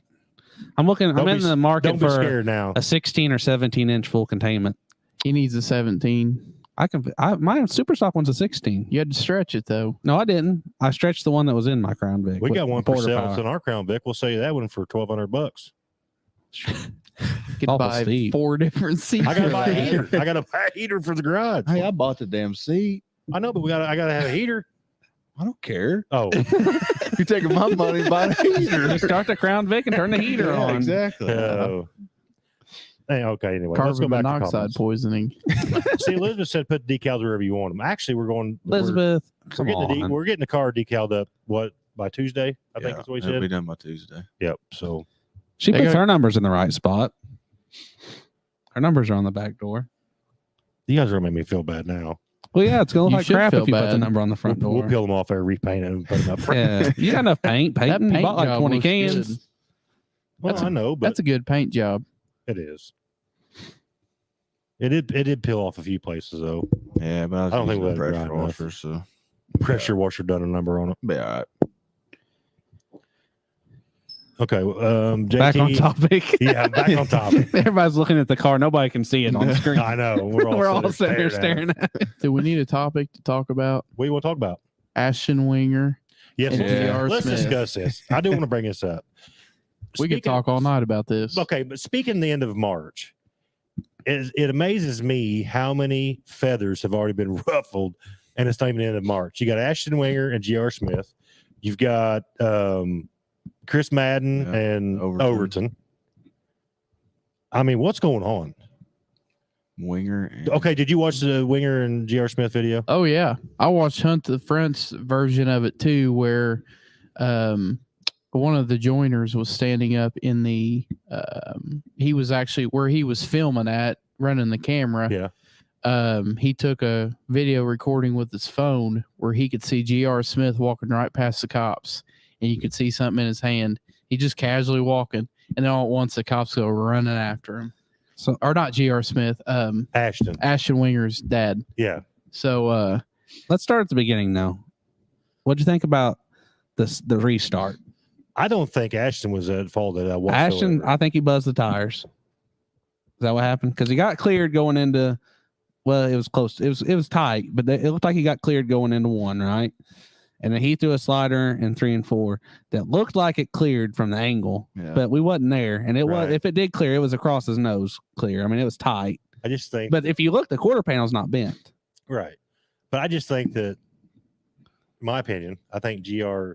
I'm looking. Don't I'm in be- the market Don't be for scared now. a 16 or 17 inch full containment. He needs a 17. My super stock one's a 16. You had to stretch it though. No, I didn't. I stretched the one that was in my Crown Vic. We with got one for Porter sale. Power. It's in our Crown Vic. We'll sell you that one for $1,200. Could Awful buy steep. 4 different seats. I gotta for buy a that. heater. I gotta buy a heater for the garage. Hey, I bought the damn seat. I know, but I gotta have a heater. I don't care. Oh, You're taking my money and buying a heater. Just start the Crown Vic and turn the heater Yeah, on. exactly. hey, okay. Anyway, let's go Carbon back to monoxide comments. poisoning. See, Elizabeth said put decals wherever you want them. Actually, we're going. Elizabeth, we're come getting, on. we're getting the car decaled up. What by Tuesday? I think that's what he It'll be said. done by Tuesday. Yep. So She They puts got- her numbers in the right spot. Her numbers are on the back door. you guys are gonna make me feel bad now. Well, yeah, it's gonna look You like should crap feel if you put the bad. number on the front We'll door. peel them off there, repaint it, and put them up front. Yeah, you got enough paint. That Painting. You paint bought like job 20 looks cans. good. Well, I know, but That's a good paint job. it is. It did peel off a few places though. Yeah, but I don't think using we'll let it pressure dry enough. washer, so Pressure washer done a number on it. be all right. Okay. JT, Back on topic. Yeah, back on topic. Everybody's looking at the car. Nobody can see it on screen. I know. We're all, sitting here at it. staring at it. Do we need a topic to talk about? What do you want to talk about? Ashton Winger. Yes, And let's, J.R. let's Smith. discuss this. I do want to bring this up. We could Speaking- talk all night about this. Okay, but speaking the end of March, it amazes me how many feathers have already been ruffled, and it's not even the end of March. You got Ashton Winger and J.R. Smith. You've got Chris Madden Yeah, and Overton. Overton. I mean, what's going on? Winger. And, Okay, did you watch the Winger and J.R. Smith video? Oh yeah, I watched Hunt the French version of it too, where one of the joiners was standing up in the he was actually where he was filming at, running the camera. Yeah. He took a video recording with his phone where he could see J.R. Smith walking right past the cops, and you could see something in his hand. He just casually walking, and then all at once the cops go running after him. So Or not J.R. Smith, Ashton. Ashton Winger's dad. Yeah. So let's start at the beginning, though. What'd you think about the restart? I don't think Ashton was at fault of that whatsoever. Ashton, I think he buzzed the tires. Is that what happened? Because he got cleared going into. Well, it was close. It was tight, but it looked like he got cleared going into 1, right? And then he threw a slider in 3 and 4 that looked like it cleared from the angle, yeah. but we wasn't there. And it was, Right. if it did clear, it was across his nose clear. I mean, it was tight. I just think But if you look, the quarter panel's not bent. right. But I just think that, in my opinion, I think GR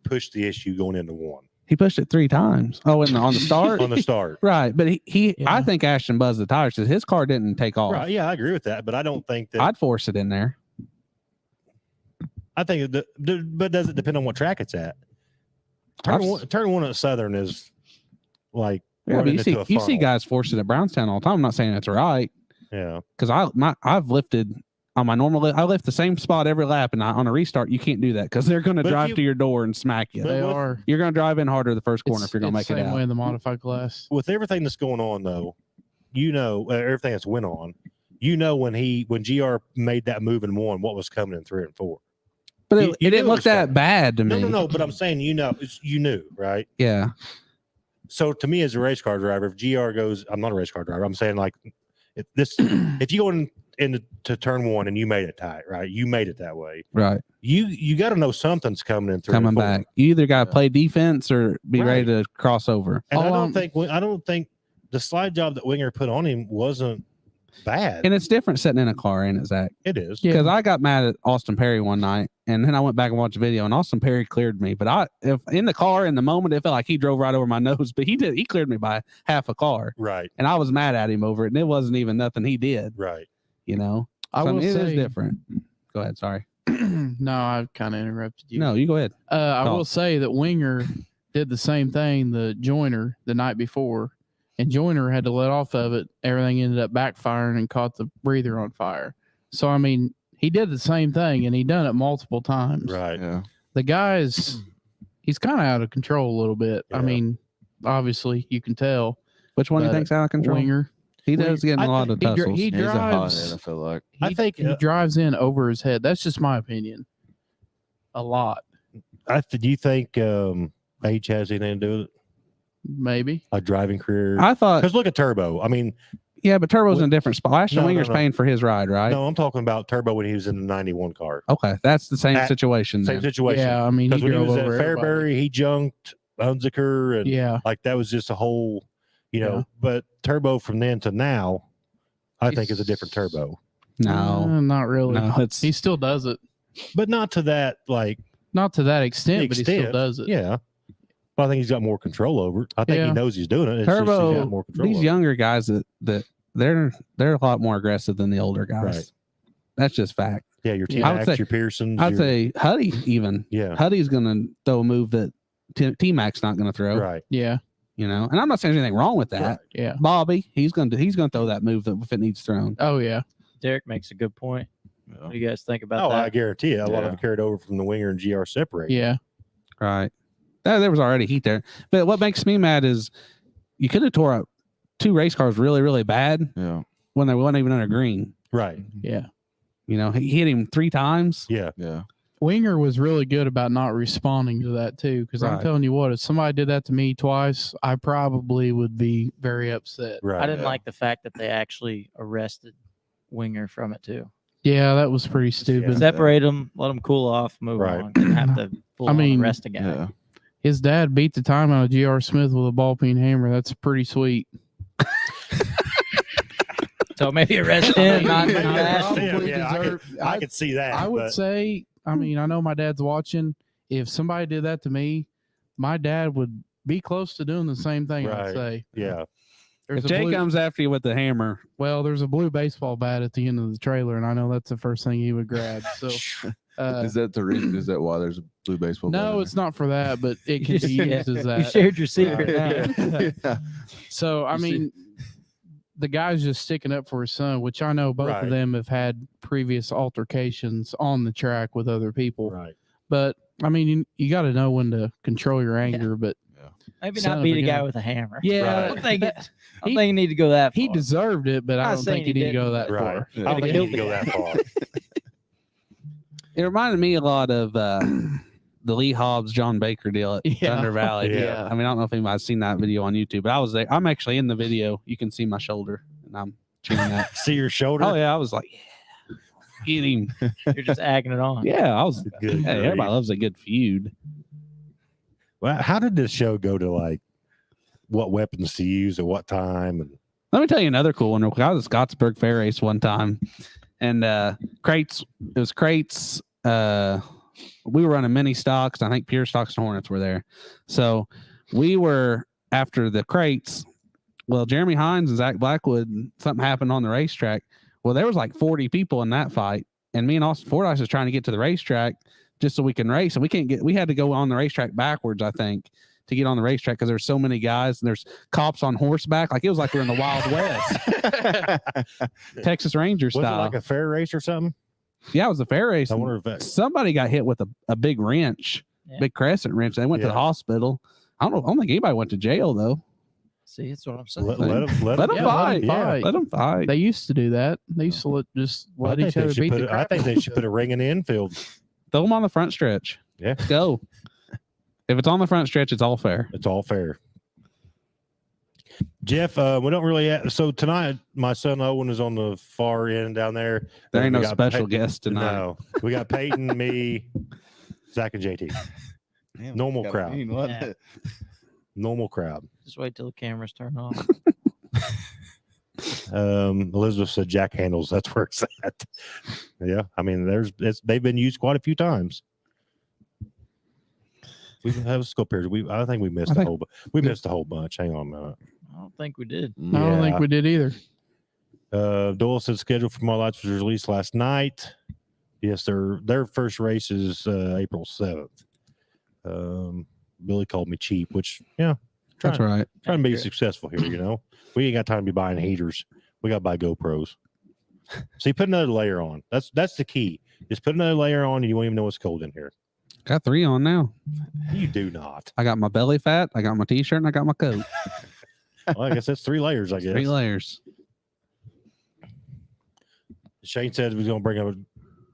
pushed the issue going into 1 He pushed it 3 times. Oh, and on the start, on the start. right? But he Yeah. I think Ashton buzzed the tires because his car didn't take off. Right. Yeah, I agree with that. But I don't think that. I'd force it in there. I think, but does it depend on what track it's at? Turn 1 at Southern is like Yeah, but running you see, into a you see funnel. guys force it at Brownstown all the time. I'm not saying it's right Yeah. because I've lifted on my normal. I lift the same spot every lap, and on a restart you can't do that because they're going to But if drive you- to your door and smack you. But they with- are. You're going to drive in harder the first corner It's- if you're going to it's make it same out. way in the modified class. With everything that's going on, though, everything that's went on, when GR made that move in 1, what was coming in 3 and 4. But You it knew didn't it look was that coming. bad to No, me. no. But I'm saying, you knew, right? Yeah, So to me, as a race car driver, if GR goes, I'm not a race car driver. I'm saying like, if you go into turn 1 and you made it tight, right? You made it that way. right. You got to know something's coming in 3 Coming and 4. back, you either got to play defense or be ready Right. to cross over. And All I don't think the slide job that Winger put on him wasn't bad. And it's different sitting in a car, ain't it, Zach? It is. Yeah. Because I got mad at Austin Perry one night, and then I went back and watched the video, and Austin Perry cleared me. But if in the car in the moment, it felt like he drove right over my nose, but he cleared me by half a car, Right. and I was mad at him over it, and it wasn't even nothing he did, Right. you know. I So, will it is say, different. Go ahead, sorry. no, I kind of interrupted you. No, you go ahead. I Oh. will say that Winger did the same thing, the joiner, the night before, and Joyner had to let off of it. Everything ended up backfiring and caught the breather on fire. So, I mean, he did the same thing, and he done it multiple times. Right. Yeah. The guy's, he's kind of out of control a little bit. I Yeah. mean, obviously, you can tell. Which one do you But think's out of control? Winger. He does get in I a lot of think tussles. he He's a drives. hothead, I feel like. I think, he drives in over his head. That's just my opinion. A lot, do you think age has anything to do with it? maybe. A driving career? I thought, Because look at Turbo. I mean, yeah, but Turbo's in a different spot. Ashton No, Winger's no. paying for his ride, right? no, I'm talking about Turbo when he was in the 91 car. Okay, that's the same That- situation. Same Then. situation. Yeah, I mean, he Because when he drove was at over everybody. Fairbury, he junked Unziker, and Yeah, like that was just a whole. you know. Yeah. But turbo from then to now, I think is a different turbo, No, not really. no, it's He still does it. but not to that like Not to that extent, but he still extent. does it. Yeah. But I think he's got more control over it. I think he Yeah. knows he's doing it. It's just he's turbo. got more control These over it. younger guys that they're a lot more aggressive than the older guys. Right. That's just fact. Yeah, your Yeah. I would T-Max, say- your Pearsons. I'd your, say Huddy even. yeah, Huddy's gonna throw a move that T-Mac's not gonna throw. right. Yeah. You know, and I'm not saying there's anything wrong with that. Right. Yeah. Bobby, he's gonna throw that move that if it needs thrown. Oh yeah. Derek makes a good point. Yeah. What do you guys think about Oh, that? I guarantee you, a lot of Yeah. them carried over from the winger and GR separate. Yeah. Right. There was already heat there. But what makes me mad is you could have tore up 2 race cars really, really bad Yeah. when they weren't even under green. Right. Yeah. You know, he hit him 3 times. Yeah. Yeah. Winger was really good about not responding to that too, because I'm Right. telling you what, if somebody did that to me twice, I probably would be very upset. Right. I didn't Yeah. like the fact that they actually arrested Winger from it too. Yeah, that was pretty stupid. Yeah. Separate them, let them cool off, move Right. on. Didn't have to full mean, arrest a guy. Yeah. His dad beat the time out of GR Smith with a ball peen hammer. That's pretty sweet. So maybe arrest him, not Maybe that. arrest him. Probably Yeah, I could see that. I would but say, I mean, I know my dad's watching. If somebody did that to me, my dad would be close to doing the same thing. I'd Right. say. yeah. There's If a Jay blue, comes after you with the hammer, well, there's a blue baseball bat at the end of the trailer, and I know that's the first thing he would grab. So, Is that the reason? Is that why there's a blue baseball? bat no, in it's not for that, but it can be Yeah. used as You that. shared your secret there? now. Yeah. So, I You see- mean, the guy's just sticking up for his son, which I know both Right. of them have had previous altercations on the track with other people. Right. But I mean, you got to know when to control your anger. But Maybe Son not of beat a a guy gun. with a hammer. yeah, Right. I don't think I don't He- think you need to go that far. he deserved it, but I Not don't saying think you he need to go didn't, that Right. far. I don't think you can go that far. it reminded me a lot of the Lee Hobbs John Baker deal at Yeah. Thunder Valley. Yeah. I mean, I don't know if anybody's seen that video on YouTube, but I was there. I'm actually in the video. You can see my shoulder, and I'm cheering that. See your shoulder? Oh yeah, I was like, yeah, get him. You're just agging it on. Yeah, I was. Good Hey, grief. everybody loves a good feud. Well, how did this show go to like what weapons to use at what time? And Let me tell you another cool one real quick. I was at Scottsburg Fair Race one time, and crates. It was crates. We were running mini stocks. I think pure stocks and Hornets were there. So we were after the crates. Well, Jeremy Hines and Zach Blackwood, something happened on the racetrack. Well, there was like 40 people in that fight, and me and Austin Fordyce was trying to get to the racetrack just so we can race, and we had to go on the racetrack backwards, I think, to get on the racetrack because there's so many guys and there's cops on horseback. Like it was like we're in the Wild West, Texas Ranger was it style. like a fair race or something? Yeah, it was a fair race. I and wonder if that. somebody got hit with a big wrench, Yeah. big crescent wrench. They went to the Yeah. hospital. I don't think anybody went to jail though. See, that's what I'm saying. Let them Let 'em Yeah, fight. Yeah. Let them fight. They used to do that. They used to let I think each other they should beat put the it, I crap think out they of should each put a ring in the infield. Throw them on the front stretch. Yeah. Go. If it's on the front stretch, it's all fair. It's all fair. Jeff, we don't really. So tonight, my son Owen is on the far end down there. There ain't We no got special guest tonight. No, we got Peyton, me, Zach, and JT. Damn, Normal got crowd. mean, wasn't Yeah. it? Normal crowd. Just wait till the cameras turn off. Elizabeth said jack handles. That's where it's at. Yeah, I mean, they've been used quite a few times. We have scope here. I think we missed a whole. We missed a whole bunch. Hang on a minute. I don't think we did. I don't think we did either. Doyle said schedule for my lights was released last night. Yes, their first race is April 7th. Billy called me cheap, which That's right. trying to be successful here. We ain't got time to be buying heaters. We got to buy GoPros. So you put another layer on. That's the key. Just put another layer on, and you won't even know it's cold in here. Got 3 on now. You do not. I got my belly fat, I got my t-shirt, and I got my coat. Well, I guess that's 3 layers. I guess 3 layers. Shane said we're gonna bring up.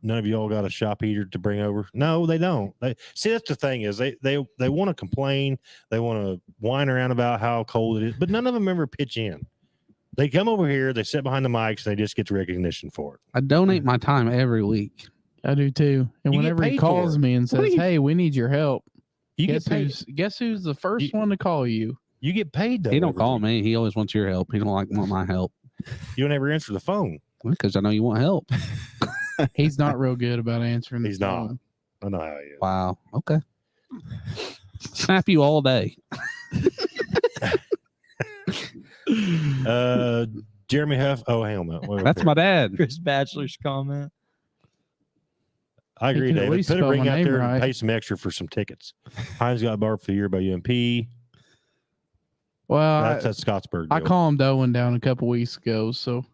None of y'all got a shop heater to bring over. No, they don't. See, that's the thing is they want to complain. They want to whine around about how cold it is, but none of them ever pitch in. They come over here, they sit behind the mics, and they just get recognition for it. I donate my time every week. I do too. And You get whenever he paid calls for it. me and What do says, you- "Hey, we need your help," You guess get paid. who's the first one to call you? You get paid though. He don't every call week. me. He always wants your help. He don't want my help You don't ever answer the phone. because I know you want help. He's not real good about answering. He's the not. phone. I know how he is. Wow. Okay. Snap you all day. Jeremy Huff. Oh, hang on a minute. Wait, That's okay. my dad. Chris Batchelor's comment. I He agree, can at David. least Put a spell ring my out name there right. and pay some extra for some tickets. Hines got barred for the year by UMP. Well, That's at Scottsburg. I deal. calmed Owen down a couple weeks ago, so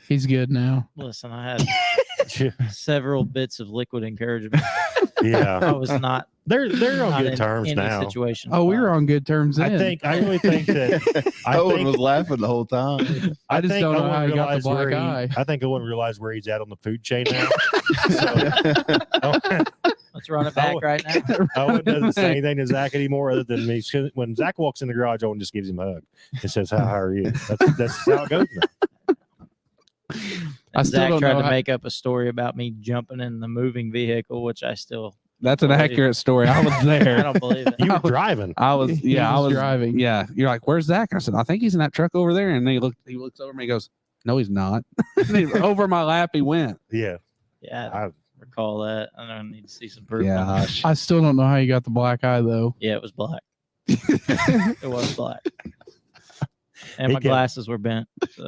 he's good now. Listen, I had several bits of liquid encouragement. I Yeah, was not. they're on not good in terms any now. Situation. Oh, we were on good terms then. I really think that. Owen was laughing the whole time. I just think don't know Owen how he got the realized where black eye. I think Owen realized where he's at on the food chain now. Let's run it back right now. Owen doesn't say anything to Zach anymore other than me. When Zach walks in the garage, Owen just gives him a hug and says, "How are you?" That's how it goes now. I still Zach don't tried know to how- make up a story about me jumping in the moving vehicle, which I still. That's an believe. accurate story. I was I there. don't believe it. You were driving. I was. He Yeah, I was was driving. Yeah, you're like, "Where's Zach?" I said, "I think he's in that truck over there." And he looks over at me. He goes, "No, he's not." And he- over my lap, he went. Yeah, Yeah, I, I recall that. I don't need to see some proof. Yeah, on it. hush. I still don't know how you got the black eye though. Yeah, it was black. It was black. And He my kept- glasses were bent. So.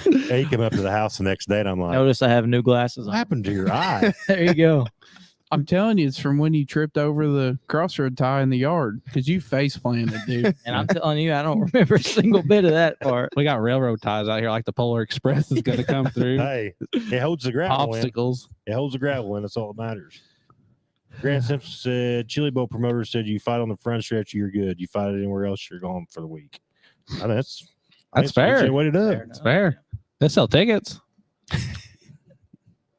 he came up to the house the next day, and I'm like, Notice I have new glasses "What on. happened to your eye?" There you go. I'm telling you, it's from when you tripped over the crossroad tie in the yard because you face planted, dude. And I'm telling you, I don't remember a single bit of that part. We got railroad ties out here, like the Polar Express is going to come through. Hey, it holds the gravel in. Obstacles. It holds the gravel in. That's all that matters. Grant Simpson said, Chili Bowl promoter said, you fight on the front stretch, you're good. You fight anywhere else, you're gone for the week. I mean, that's fair. a way to do it. Fair It's enough. fair. They sell tickets.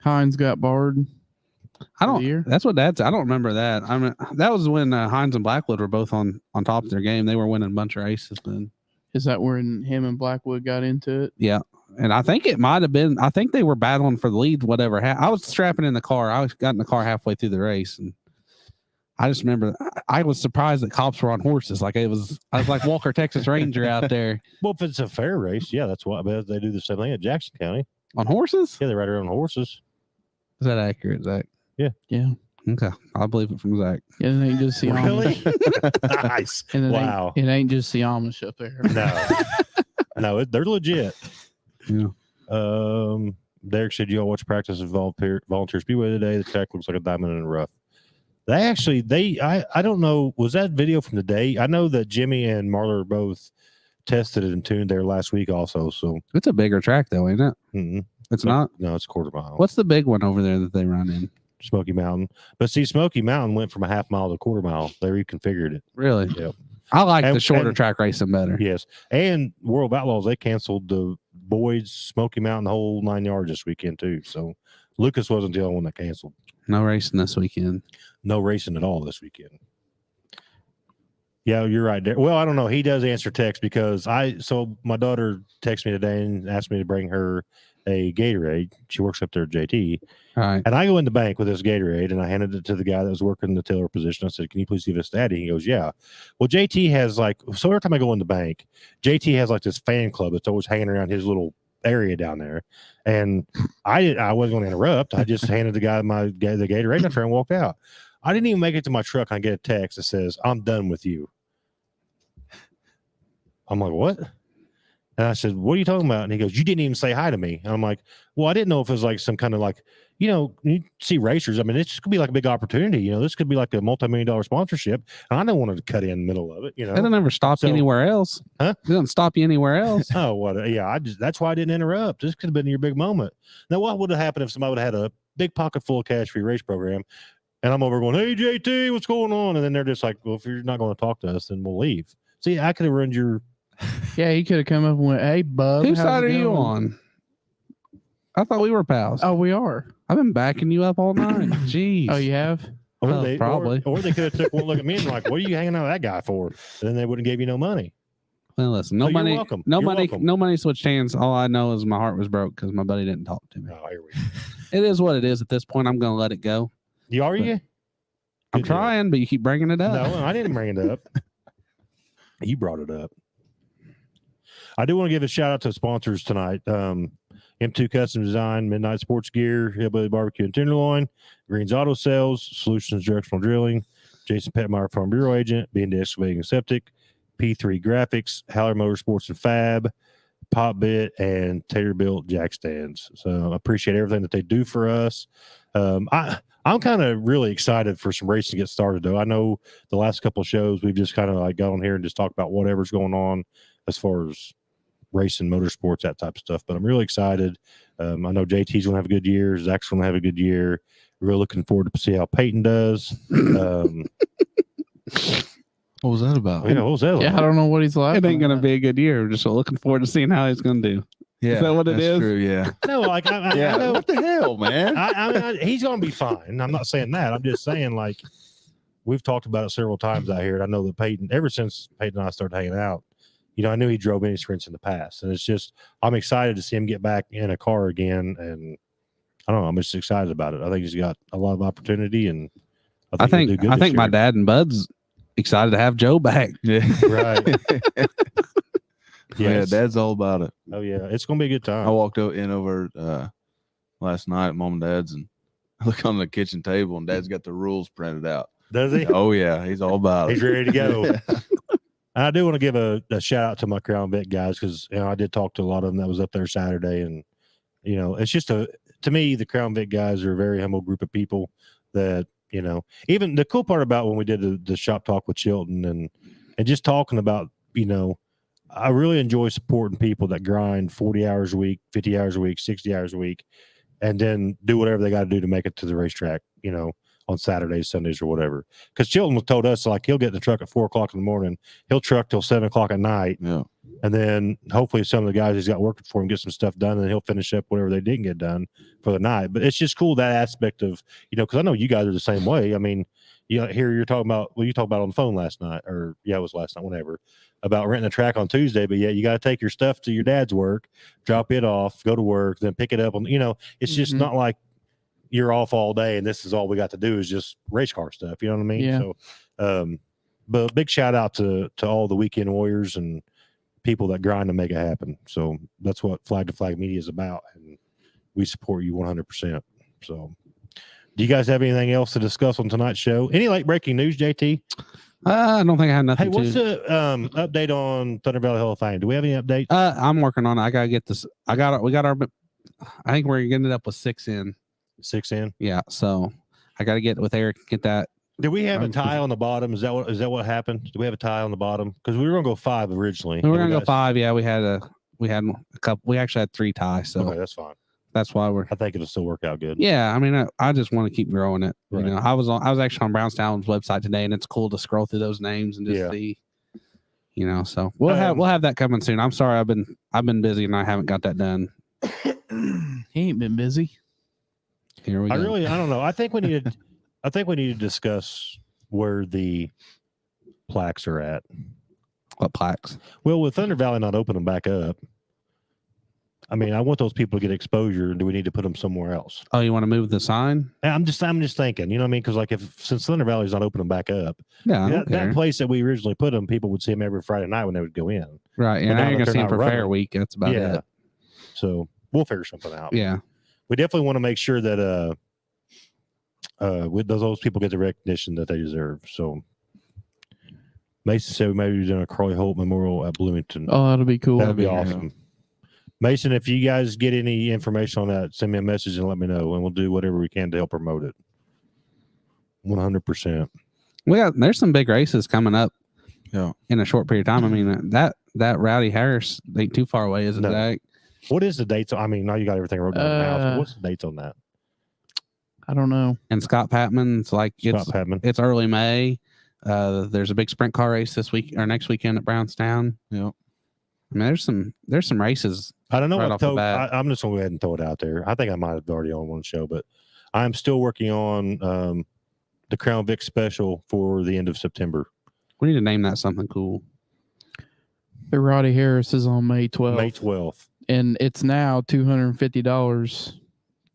Hines got barred. I For the don't. year? That's what that's. I don't remember that. I mean, that was when Hines and Blackwood were both on top of their game. They were winning a bunch of races then. Is that when him and Blackwood got into it? Yeah, and I think it might have been. I think they were battling for the lead. Whatever. I was strapping in the car. I got in the car halfway through the race, and I just remember I was surprised that cops were on horses. Like I was like Walker Texas Ranger out there Well, if it's a fair race, yeah, that's what I bet they do the same thing at Jackson County. on horses. Yeah, they ride around on horses. Is that accurate, Zach? Yeah. Okay, I'll believe it from Zach. It ain't just the Really? Amish. Nice. And it Wow. Ain't, it ain't just the Amish up there. No, they're legit. Yeah. Derek said, you all watch practice at Volunteer Speedway today. The track looks like a diamond in the rough. I don't know. Was that video from the day? I know that Jimmy and Marler both tested it and tuned there last week also. So It's a bigger track though, ain't it? mm-mm. It's not. No, it's a quarter mile. What's the big one over there that they run in? Smoky Mountain? But see, Smoky Mountain went from a half mile to a quarter mile. They reconfigured it. Really? Yep. I like the And- shorter and- track racing better. Yes. And World of Outlaws, they canceled the Boyd's Smoky Mountain the whole 9 yards this weekend too. So Lucas wasn't the only one that canceled. No racing this weekend. No racing at all this weekend. Yeah, you're right there. Well, I don't know. He does answer text because so my daughter texted me today and asked me to bring her a Gatorade. She works up there at JT. All right. And I go in the bank with this Gatorade and I handed it to the guy that was working the tiller position. I said, can you please give us that? He goes, yeah. Well, JT has so every time I go in the bank, JT has like this fan club that's always hanging around his little area down there. And I wasn't going to interrupt. I just handed the guy the Gatorade and I turned and walked out. I didn't even make it to my truck. I get a text that says, I'm done with you. I'm like, what? And I said, what are you talking about? And he goes, you didn't even say hi to me. And I'm like, well, I didn't know if it was like some kind of like, you see racers. I mean, this could be like a big opportunity. This could be like a multi-million-dollar sponsorship. And I don't want to cut in the middle of it, They don't ever stop you So- anywhere else. Huh? They don't stop you anywhere else. Oh, what? Yeah, that's why I didn't interrupt. This could have been your big moment. Now, what would have happened if somebody would have had a big pocket full of cash for your race program? And I'm over going, hey, JT, what's going on? And then they're just like, well, if you're not going to talk to us, then we'll leave. See, I could have ruined your. Yeah, he could have come up and went, hey, bub. Whose how's side it are you going?" on? I thought we were pals. Oh, we are. I've been backing you up all night. Jeez. Oh, you have? Or Oh, they probably. Or they could have took one look at me and like, what are you hanging out with that guy for? And then they wouldn't give you no money. Well, listen, So no you're money, welcome. no You're money, welcome. no money switched hands. All I know is my heart was broke because my buddy didn't talk to me. Oh, here we go. It is what it is at this point. I'm going to let it go. Are you? I'm Good deal. trying, but you keep bringing it up. No, I didn't bring it up. You brought it up. I do want to give a shout out to sponsors tonight. M2 Custom Design, Midnight Sports Gear, Hillbilly Barbecue and Tenderloin, Greens Auto Sales, Solutions Directional Drilling, Jason Petmeyer Farm Bureau Agent, B&D Excavating and Septic, P3 Graphics, Haller Motorsports and Fab, Pop Bit, and Tater Built Jack Stands. So I appreciate everything that they do for us. I'm kind of really excited for some racing to get started, though. I know the last couple of shows we've just kind of like got on here and just talked about whatever's going on as far as racing, motorsports, that type of stuff. But I'm really excited. I know JT's going to have a good year. Zach's going to have a good year. Really looking forward to see how Peyton does. What was that about? Yeah, what was that? Yeah, like? I don't know what he's like. It ain't gonna be a good year. We're just looking forward to seeing how he's gonna do. Yeah, that what it that's is? True, yeah. No, like I know, What the hell, man? he's going to be fine. I'm not saying that. I'm just saying, like, we've talked about it several times out here. And I know that Peyton, ever since Peyton and I started hanging out, I knew he drove many sprints in the past. And it's just, I'm excited to see him get back in a car again. And I don't know, I'm just excited about it. I think he's got a lot of opportunity. And I think he'll do good this my year. dad and Bud's excited to have Joe back. Yeah, Right. yeah. Dad's all about it. Oh, yeah. It's going to be a good I time. walked over last night at Mom and Dad's, and I look on the kitchen table, and Dad's got the rules printed out. Does he? Oh yeah, he's all about it. He's ready to go. And I do want to give a shout out to my Crown Vic guys because I did talk to a lot of them that was up there Saturday, and it's just to me the Crown Vic guys are a very humble group of people that even the cool part about when we did the shop talk with Chilton and just talking about I really enjoy supporting people that grind 40 hours a week, 50 hours a week, 60 hours a week, and then do whatever they got to do to make it to the racetrack, on Saturdays, Sundays, or whatever. Because Chilton told us, like, he'll get in the truck at 4 o'clock in the morning, he'll truck till 7 o'clock at night, Yeah. and then hopefully some of the guys he's got working for him get some stuff done, and he'll finish up whatever they didn't get done for the night. But it's just cool, that aspect of, because I know you guys are the same way. I mean, here you're talking about, you talked about on the phone last night, or it was last night, whenever, about renting a track on Tuesday, but you got to take your stuff to your dad's work, drop it off, go to work, then pick it up on, it's just not like you're off all day and this is all we got to do is just race car stuff. You know what I mean? Yeah. So, but big shout out to all the weekend warriors and people that grind to make it happen. So that's what Flag to Flag Media is about. And we support you 100%. So do you guys have anything else to discuss on tonight's show? Any late breaking news, JT? I don't think I have nothing. Hey, what's the update on Thunder Valley Hall of Fame? Do we have any updates? I'm working on it. I gotta get this. I think we're getting it up with 6 in. 6 in. Yeah, so I got to get with Eric and get that. Did we have a tie on the bottom? Is that what happened? Do we have a tie on the bottom? Because we were gonna go 5 originally. We were gonna go 5. Yeah, we had a couple. We actually had 3 ties, so Okay, that's fine. that's why we're. I think it'll still work out good. Yeah, I mean, I just want to keep growing it. Right. I was actually on Brownstown's website today, and it's cool to scroll through those names and just see. So we'll have that coming soon. I'm sorry, I've been busy and I haven't got that done. He ain't been busy. Here we go. I don't know. I think we need to discuss where the plaques are at. What plaques? Well, with Thunder Valley not opening back up, I mean, I want those people to get exposure. Do we need to put them somewhere else? Oh, you want to move the sign? I'm just thinking, you know what I mean? Because since Thunder Valley's not opening back up, Yeah, I don't that care. place that we originally put them, people would see them every Friday night when they would go in. Right. But And now now you're that gonna they're see him not for Fair running. Week. That's about Yeah. it. So we'll figure something out. Yeah. We definitely want to make sure that those people get the recognition that they deserve. So Mason said we maybe be doing a Crowley Holt Memorial at Bloomington. Oh, that'll be cool. That'd be yeah. awesome. Mason, if you guys get any information on that, send me a message and let me know, and we'll do whatever we can to help promote it. 100%. There's some big races coming up. Yeah. In a short period of time. I mean, that Rowdy Harris ain't too far away, is it, No. Zach? What is the dates? I mean, now you got everything wrote down now. So what's the dates on that? I don't know. And Scott Patman's like Scott Patman. it's early May. There's a big sprint car race this week or next weekend at Brownstown. Yeah. I mean, there's some races. I don't know right what off the to bat. I'm just gonna go ahead and throw it out there. I think I might have already on one show, but I'm still working on the Crown Vic special for the end of September. We need to name that something cool. The Roddy Harris is on May 12th. May 12th. And it's now $250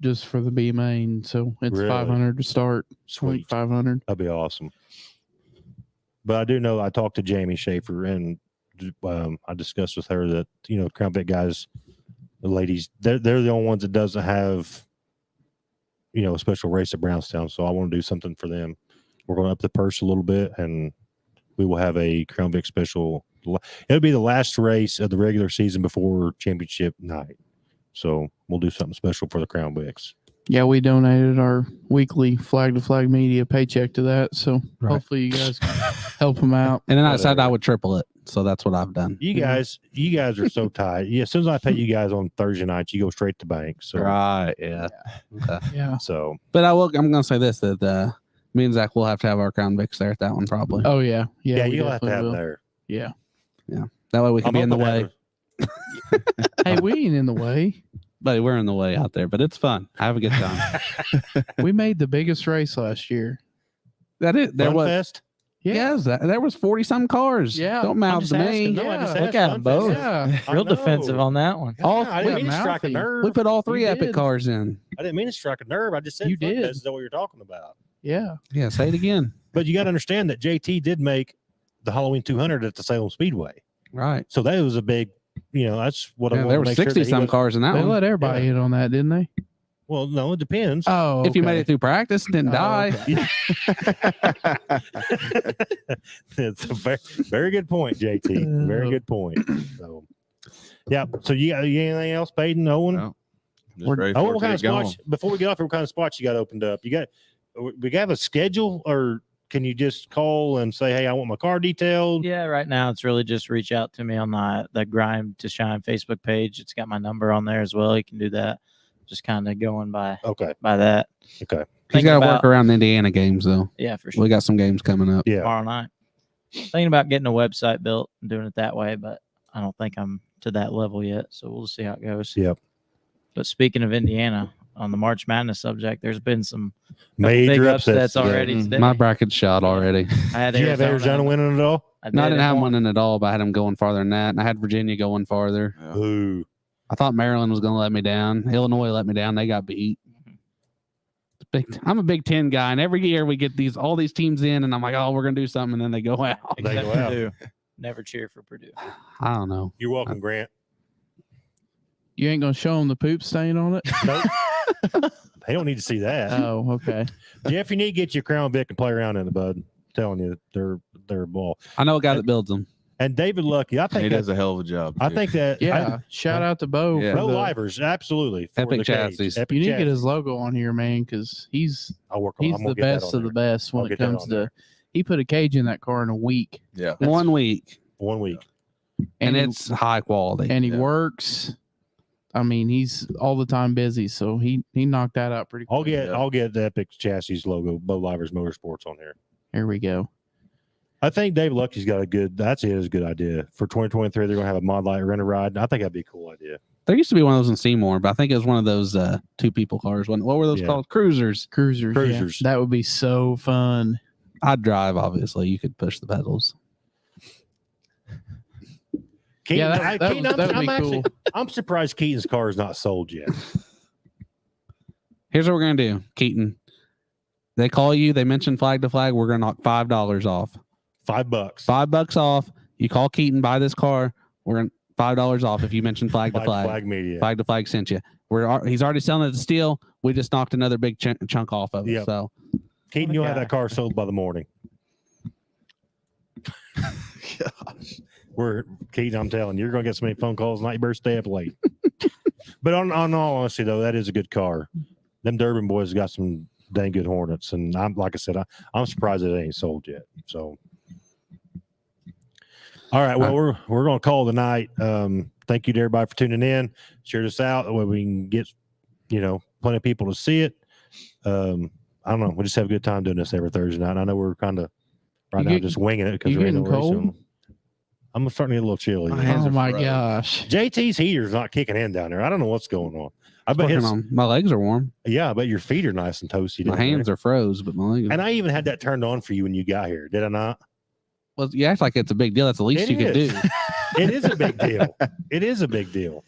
just for the B main. So it's Really? $500 to start. Sweet. $500. That'd be awesome. But I do know I talked to Jamie Schaefer, and I discussed with her that Crown Vic guys, the ladies, they're the only ones that doesn't have a special race at Brownstown. So I want to do something for them. We're going to up the purse a little bit, and we will have a Crown Vic special. It'll be the last race of the regular season before championship night. So we'll do something special for the Crown Vics. Yeah, we donated our weekly Flag to Flag Media paycheck to that. So hopefully you guys can help them out. And then I decided I would triple it. So that's what I've done. You guys are so tight. Yeah, as soon as I pay you guys on Thursday nights, you go straight to bank. So Right. Yeah. Okay. Yeah. So, But I'm going to say this, that me and Zach will have to have our Crown Vics there at that one probably. Oh, yeah. yeah, we you'll have to definitely have will. them there. Yeah. That way we can I'm be in the hoping way. Hey, we ain't in the way. But we're in the way out there. But it's fun. Have a good time. We made the biggest race last year. That is. There Fun was. Fest? Yes, there was 40-some cars. Yeah. Don't I'm mouth just to asking. me. No, I just Yeah. asked Look at Fun them both. Fest. Yeah. I Real know. defensive on that one. All I didn't mean to strike a mouthy. nerve. We put all three You epic did. cars in. I didn't mean to strike a nerve. I just said You Fun did. Fest is that what you're talking about. Yeah. Yeah, say it again. But you got to understand that JT did make the Halloween 200 at the Salem Speedway. Right. So that was a big, that's what I Yeah, wanted there to were make sure that he 60-some was- cars in that They one. let everybody hit on that, didn't they? Well, no, it depends. Oh, If you made okay. it through practice and didn't Oh, die. okay. It's a very, very good point, JT. Very good point. So, yeah. So you got anything else, Peyton, Owen? No. Just We're- ready Owen, for it what to kind of get going. spots? Before we get off here, what kind of spots you got opened up? We have a schedule, or can you just call and say, "Hey, I want my car detailed"? Yeah, right now it's really just reach out to me on the Grind to Shine Facebook page. It's got my number on there as well. You can do that. Just kind of going by Okay. that. Okay. He's Thinking got to about- work around the Indiana games, though. Yeah, for sure. We got some games coming up. Yeah. Tomorrow night. Thinking about getting a website built and doing it that way, but I don't think I'm to that level yet. So we'll see how it goes. Yep. But speaking of Indiana, on the March Madness subject, there's been some Major big upsets upsets already Mhm. today. My bracket's shot already. I had Did you have Arizona winning it all? I No, I didn't at have one. one in at all, but I had them going farther than that. And I had Virginia going farther. Yeah. Ooh. I thought Maryland was going to let me down. Illinois let me down. They got beat. I'm a Big Ten guy, and every year we get all these teams in, and I'm like, oh, we're going to do something, and then they go out. They Except go out. Purdue. Never cheer for Purdue. I don't know. You're welcome, Grant. You ain't gonna show them the poop stain on it? Nope. They don't need to see that. Oh, okay. Jeff, you need to get your Crown Vic and play around in the bud. I'm telling you, they're a ball. I know a guy that builds them. And David Lucky, I He think does a hell of a job. I too. think that Yeah. Shout out to Bo. Yeah. For no the, livers, absolutely. For Epic the cage. chassis. Epic you need to get chassis. his logo on here, man, because he's I'll work on. he's I'm gonna the get that best on of the there. best when I'll it get that comes on to. there. He put a cage in that car in a week, Yeah. 1 week, 1 week. and he- it's high quality. and he Yeah. works. I mean, he's all the time busy, so he knocked that out pretty quick. I'll get the Epic chassis logo, Bo Livers Motorsports on here. Here we go. I think Dave Lucky's got a good. That's it. Is a good idea for 2023. They're gonna have a mod light rent a ride. I think that'd be a cool idea. There used to be one of those in Seymour, but I think it was one of those 2-people cars. What were those Yeah. called? Cruisers. Cruisers. yeah. Cruisers. That would be so fun. I'd drive, obviously. You could push the pedals. Keaton, Yeah, that Keaton, would I'm be actually, cool. I'm surprised Keaton's car is not sold yet. Here's what we're going to do, Keaton. They call you. They mention Flag to Flag. We're going to knock $5 off. $5. $5 off. You call Keaton, buy this car. We're going to $5 off if you mention Flag to Flag. Flag Media. Flag to Flag sent you. He's already selling it to Steel. We just knocked another big chunk off of it. Yep. So Keaton, What a you'll have guy. that car sold by the morning. Keaton, I'm telling you, you're gonna get so many phone calls tonight. You better stay up late. But on all honesty, though, that is a good car. Them Durban boys got some dang good Hornets, and I'm like I said, I'm surprised it ain't sold yet. So, all right, well, we're gonna call the night. Thank you to everybody for tuning in. Share this out that way we can get plenty of people to see it. I don't know. We just have a good time doing this every Thursday night. And I know we're kind of right You now get- just winging it because you there ain't no getting race cold? on. I'm starting to get a little chilly. My hands Oh are my froze. gosh. JT's heater's not kicking in down there. I don't know what's going on. I bet working his, on, my legs are warm. yeah, I bet your feet are nice and toasty. My hands are froze, but my legs. And I even had that turned on for you when you got here, did I not? Well, you act like it's a big deal. That's the least It you could is. do. It is a big deal. It is a big deal.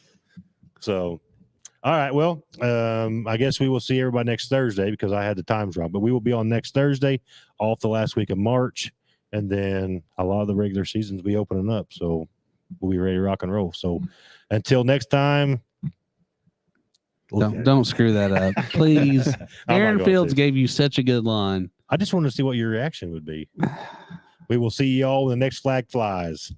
So, all right. Well, I guess we will see everybody next Thursday because I had the times wrong. But we will be on next Thursday, off the last week of March, and then a lot of the regular seasons be opening up. So we'll be ready to rock and roll. So until next time. Don't screw that up, please. I'm not Aaron going Fields to. gave you such a good line. I just wanted to see what your reaction would be. We will see you all when the next flag flies.